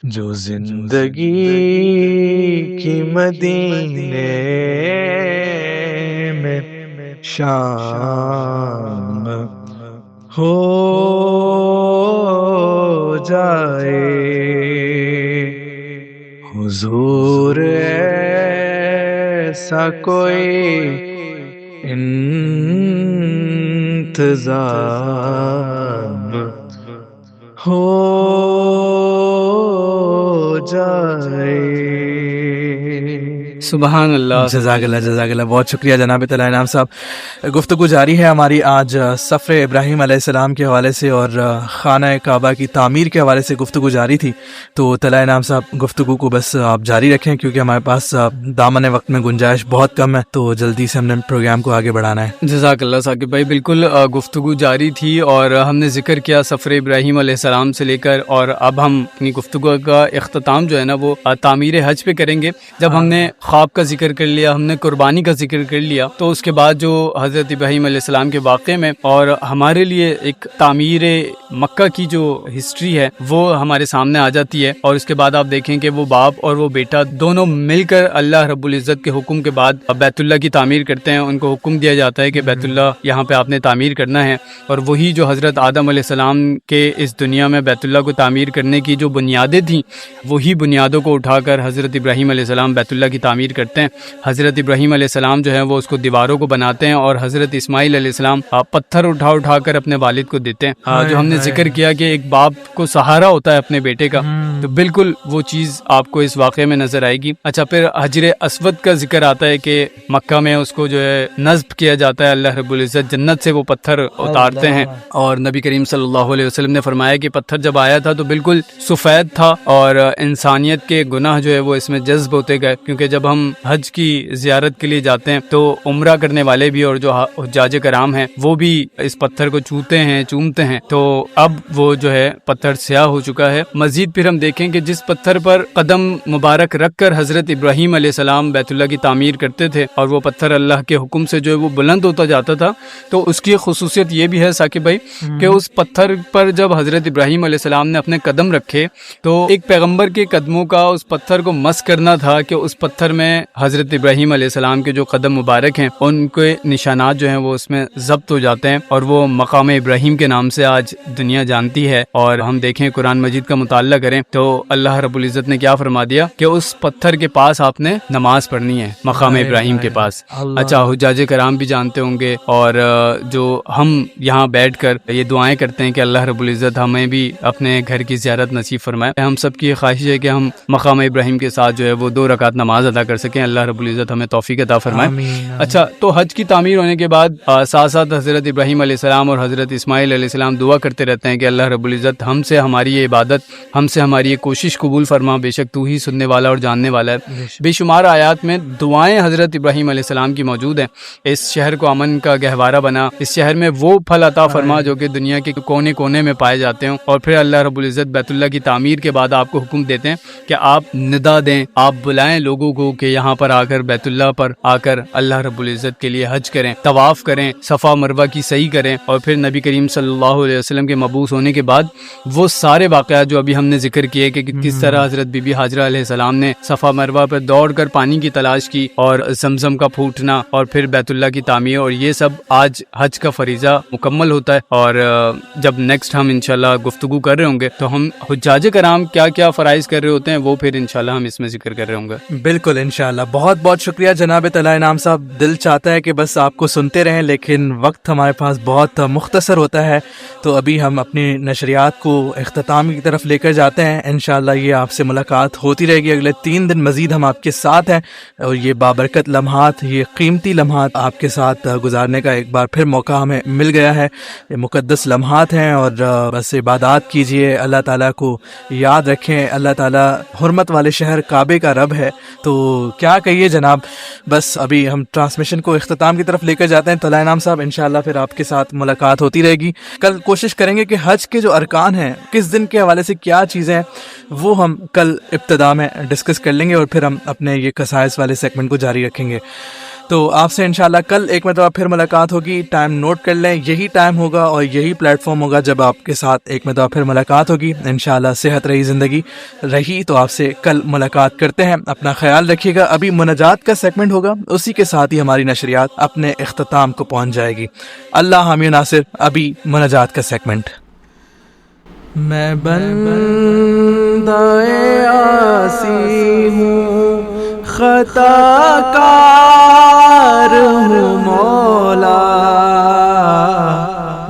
جو زندگی کی مدینے میں شام ہو جائے حضور ایسا کوئی انتظام ہو جائے. سبحان اللہ. جزاک اللہ بہت شکریہ جناب طلائع انعام صاحب. گفتگو جاری ہے ہماری. آج سفر ابراہیم علیہ السلام کے حوالے سے اور خانہ کعبہ کی تعمیر کے حوالے سے گفتگو جاری تھی. تو طلائع انعام صاحب گفتگو کو بس آپ جاری رکھیں کیونکہ ہمارے پاس دامن وقت میں گنجائش بہت کم ہے, تو جلدی سے ہم نے پروگرام کو آگے بڑھانا ہے. جزاک اللہ ثاقب بھائی. بالکل گفتگو جاری تھی اور ہم نے ذکر کیا سفر ابراہیم علیہ السلام سے لے کر, اور اب ہم اپنی گفتگو کا اختتام جو ہے نا وہ تعمیر حج پہ کریں گے. جب ہم نے خواب کا ذکر کر لیا, ہم نے قربانی کا ذکر کر لیا, تو اس کے بعد جو حضرت ابراہیم علیہ السلام کے واقعے میں اور ہمارے لیے ایک تعمیر مکہ کی جو ہسٹری ہے وہ ہمارے سامنے آ جاتی ہے. اور اس کے بعد آپ دیکھیں کہ وہ باپ اور وہ بیٹا دونوں مل کر اللہ رب العزت کے حکم کے بعد بیت اللہ کی تعمیر کرتے ہیں. ان کو حکم دیا جاتا ہے کہ بیت اللہ یہاں پہ آپ نے تعمیر کرنا ہے, اور وہی جو حضرت آدم علیہ السلام کے اس دنیا میں بیت اللہ کو تعمیر کرنے کی جو بنیادیں تھیں, وہی بنیادوں کو اٹھا کر حضرت ابراہیم علیہ السلام بیت اللہ کی تعمیر کرتے ہیں. حضرت ابراہیم علیہ السلام جو ہے وہ اس کو دیواروں کو بناتے ہیں, اور حضرت اسماعیل علیہ السلام پتھر اٹھا کر اپنے والد کو دیتے ہیں. جو ہم نے ذکر کیا کہ ایک باپ کو سہارا ہوتا ہے اپنے بیٹے کا, تو بالکل وہ چیز آپ کو اس واقعے میں نظر آئے گی. اچھا, پھر حجر اسود کا ذکر آتا ہے کہ مکہ میں اس کو جو ہے نصب کیا جاتا ہے. اللہ رب العزت جنت سے وہ پتھر اتارتے ہیں, اور نبی کریم صلی اللہ علیہ وسلم نے فرمایا کہ پتھر جب آیا تھا تو بالکل سفید تھا, اور انسانیت کے گناہ جو ہے وہ اس میں جذب ہوتے گئے. کیونکہ جب ہم حج کی زیارت کے لیے جاتے ہیں تو عمرہ کرنے والے بھی اور جو حجاج کرام ہیں وہ بھی اس پتھر کو چھوتے ہیں, چومتے ہیں. تو اب وہ جو ہے پتھر سیاہ ہو چکا ہے. مزید پھر ہم دیکھیں کہ جس پتھر پر قدم مبارک رکھ کر حضرت ابراہیم علیہ السلام بیت اللہ کی تعمیر کرتے تھے, اور وہ پتھر اللہ کے حکم سے جو ہے وہ بلند ہوتا جاتا تھا, تو اس کی خصوصیت یہ بھی ہے ثاقب بھائی کہ اس پتھر پر جب حضرت ابراہیم علیہ السلام نے اپنے قدم رکھے تو ایک پیغمبر کے قدموں کا اس پتھر کو مس کرنا تھا کہ اس پتھر میں حضرت ابراہیم علیہ السلام کے جو قدم مبارک ہیں ان کے نشانات جو ہیں وہ اس میں ضبط ہو جاتے ہیں، اور وہ مقام ابراہیم کے نام سے آج دنیا جانتی ہے۔ اور ہم دیکھیں قرآن مجید کا مطالعہ کریں تو اللہ رب العزت نے کیا فرما دیا کہ اس پتھر کے پاس آپ نے نماز پڑھنی ہے، مقام ابراہیم کے پاس۔ اچھا، حجاج کرام بھی جانتے ہوں گے، اور جو ہم یہاں بیٹھ کر یہ دعائیں کرتے ہیں کہ اللہ رب العزت ہمیں بھی اپنے گھر کی زیارت نصیب فرمائے۔ ہم سب کی خواہش ہے کہ ہم مقام ابراہیم کے ساتھ جو ہے وہ 2 رکعت نماز ادا کر سکیں، اللہ رب العزت ہمیں توفیق عطا فرمائے۔ اچھا، تو حج کی تعمیر ہونے کے بعد ساتھ ساتھ حضرت ابراہیم علیہ السلام اور حضرت اسماعیل علیہ السلام دعا کرتے رہتے ہیں کہ اللہ رب العزت ہم سے ہماری یہ عبادت، ہم سے ہماری یہ کوشش قبول فرما، بے شک تو ہی سننے والا اور جاننے والا ہے۔ بے شمار آیات میں دعائیں حضرت ابراہیم علیہ السلام کی موجود ہیں۔ اس شہر کو امن کا گہوارہ بنا، اس شہر میں وہ پھل عطا فرما جو کہ دنیا کے کونے کونے میں پائے جاتے ہیں، اور پھر اللہ رب العزت بیت اللہ کی تعمیر کے بعد آپ کو حکم دیتے ہیں کہ آپ ندا دیں، آپ بلائیں لوگوں کو کہ یہاں پر آ کر بیت اللہ پر آ کر اللہ رب العزت کے لیے حج کریں، طواف کریں، صفا مروہ کی سعی کریں۔ اور پھر نبی کریم صلی اللہ علیہ وسلم کے مبعوث ہونے کے بعد وہ سارے واقعات جو ابھی ہم نے ذکر کیے کہ کس طرح حضرت بی بی ہاجرہ علیہ السلام نے صفا مروہ پر دوڑ کر پانی کی تلاش کی، اور زمزم کا پھوٹنا، اور پھر بیت اللہ کی تعمیر، اور یہ سب آج حج کا فریضہ مکمل ہوتا ہے۔ اور جب نیکسٹ ہم انشاءاللہ گفتگو کر رہے ہوں گے تو ہم حجاج کرام کیا کیا فرائض کر رہے ہوتے ہیں وہ پھر انشاءاللہ ہم اس میں ذکر کر رہے ہوں گے۔ بالکل انشاءاللہ۔ بہت بہت شکریہ جناب طلعت انعام صاحب۔ دل چاہتا ہے کہ بس آپ کو سنتے رہیں، لیکن وقت ہمارے پاس بہت مختصر ہوتا ہے، تو ابھی ہم اپنی نشریات کو اختتام کی طرف لے کر جاتے ہیں۔ انشاءاللہ یہ آپ سے ملاقات ہوتی رہے گی، اگلے 3 دن مزید ہم آپ کے ساتھ ہیں، اور یہ بابرکت لمحات، یہ قیمتی لمحات آپ کے ساتھ گزارنے کا ایک بار پھر موقع ہمیں مل گیا ہے۔ یہ مقدس لمحات ہیں، اور بس عبادات کیجئے، اللہ تعالیٰ کو یاد رکھیں۔ اللہ تعالیٰ حرمت والے شہر کعبے کا رب ہے، تو کیا کہیے جناب۔ بس ابھی ہم ٹرانسمیشن کو اختتام کی طرف لے کر جاتے ہیں۔ طلعت انعام صاحب انشاءاللہ پھر آپ کے ساتھ ملاقات ہوتی رہے گی۔ کل کوشش کریں گے کہ حج کے جو ارکان ہیں، کس دن کے حوالے سے کیا چیزیں ہیں، وہ ہم کل ابتدا میں ڈسکس کر لیں گے، اور پھر ہم اپنے یہ قصائص والے سیگمنٹ کو جاری رکھیں گے۔ تو آپ سے انشاءاللہ کل ایک مرتبہ پھر ملاقات ہوگی۔ ٹائم نوٹ کر لیں، یہی ٹائم ہوگا اور یہی پلیٹ فارم ہوگا جب آپ کے ساتھ ایک مرتبہ پھر ملاقات ہوگی۔ انشاءاللہ صحت رہی زندگی رہی تو آپ سے کل ملاقات کرتے ہیں۔ اپنا خیال رکھیے گا۔ ابھی مناجات کا سیگمنٹ ہوگا، اسی کے ساتھ ہی ہماری نشریات اپنے اختتام کو پہنچ جائے گی۔ اللہ حامی ناصر۔ ابھی مناجات کا سیگمنٹ۔ میں بندہ عاصی ہوں، خطا کار ہوں مولا،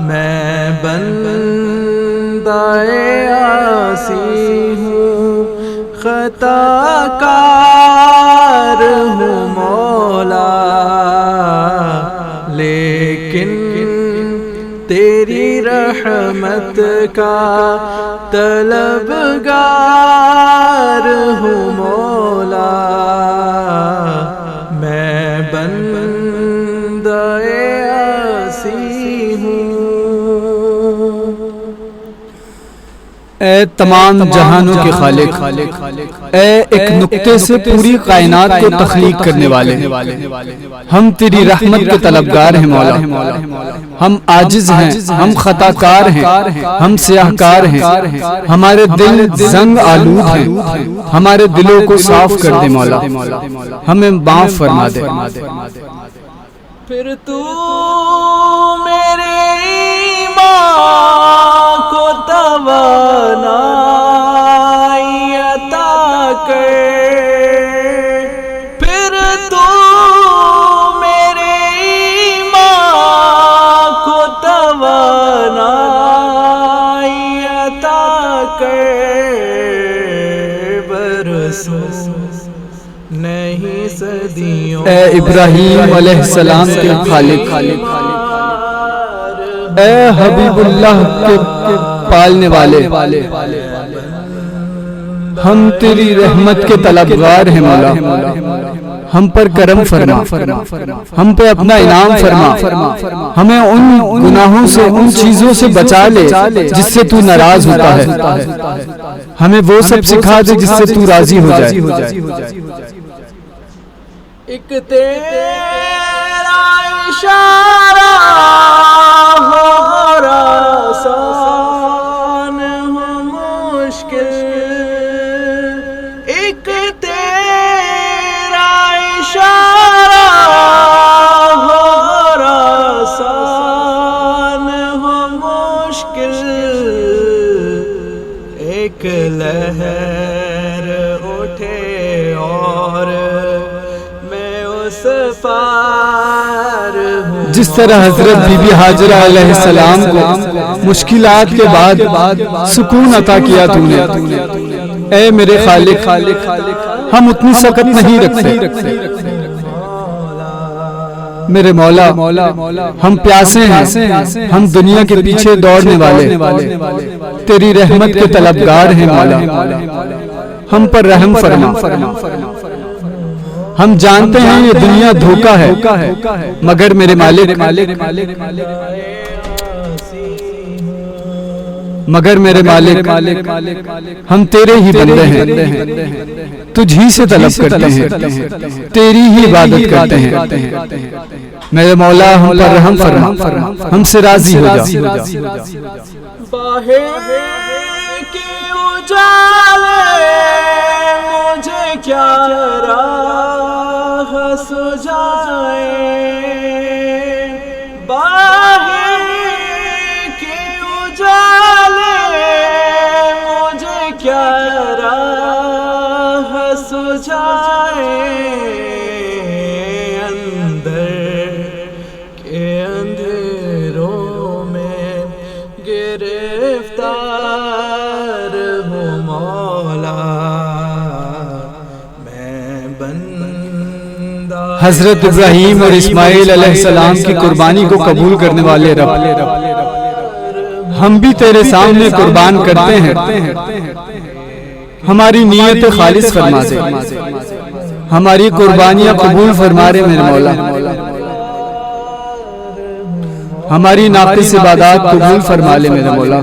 میں بندہ عاصی ہوں، خطا کار ہوں مولا، لیکن تیری رحمت کا طلبگار ہوں مولا، میں بندہ عاصی ہوں۔ اے تمام جہانوں کے خالق، اے ایک نقطے سے پوری کائنات کو تخلیق کرنے والے، ہم تیری رحمت کے طلبگار ہیں مولا۔ ہم عاجز ہیں، ہم خطا کار ہیں، ہم سیاہ کار ہیں، ہمارے دل زنگ آلود ہیں، ہمارے دلوں کو صاف کر دے مولا، ہمیں معاف فرما دے۔ پھر تو میرے ایمان کو توانائی عطا کر، پھر تو میرے ایمان کو توانائی عطا کر، برسوں نہیں صدیوں اے ابراہیم علیہ السلام کے خالق، اے حبیب اللہ کے پالنے والے، ہم تیری رحمت کے طلبگار ہیں مولا، ہم پر کرم فرما، ہم پہ اپنا انعام فرما، ہمیں ان گناہوں سے، ان چیزوں سے بچا لے جس سے تو ناراض ہوتا ہے، ہمیں وہ سب سکھا دے جس سے تو راضی ہو جائے۔ ایک تیرا اشارہ ہو آسان ہو مشکل، ایک تیرا جس طرح حضرت بی بی ہاجرہ علیہ السلام کو مشکلات کے بعد سکون عطا کیا تو نے، اے میرے خالق ہم اتنی سخت نہیں رکھتے، میرے مولا ہم پیاسے ہیں، ہم دنیا کے پیچھے دوڑنے والے، تیری رحمت کے طلبگار ہیں مولا، ہم پر رحم فرما۔ ہم جانتے ہیں یہ دنیا دھوکا ہے، مگر میرے مالک ہم تیرے ہی بندے ہیں، تجھ ہی سے طلب کرتے ہیں، تیری ہی عبادت کرتے ہیں، میرے مولا ہم پر رحم فرما، ہم سے راضی ہو جا۔ مجھے کیا راہ سجائے، باہر کے اجالے مجھے کیا راہ سجائے، اندر کے اندھیروں میں گرفتار ہوں مولا، حضرت ابراہیم اور اسماعیل علیہ السلام کی قربانی کو قبول کرنے والے رب، ہم بھی تیرے سامنے قربان کرتے ہیں، ہماری نیت خالص فرما دے، ہماری قربانیاں قبول فرما رہے میرے مولا، ہماری ناقص عبادات قبول فرما لے میرے مولا۔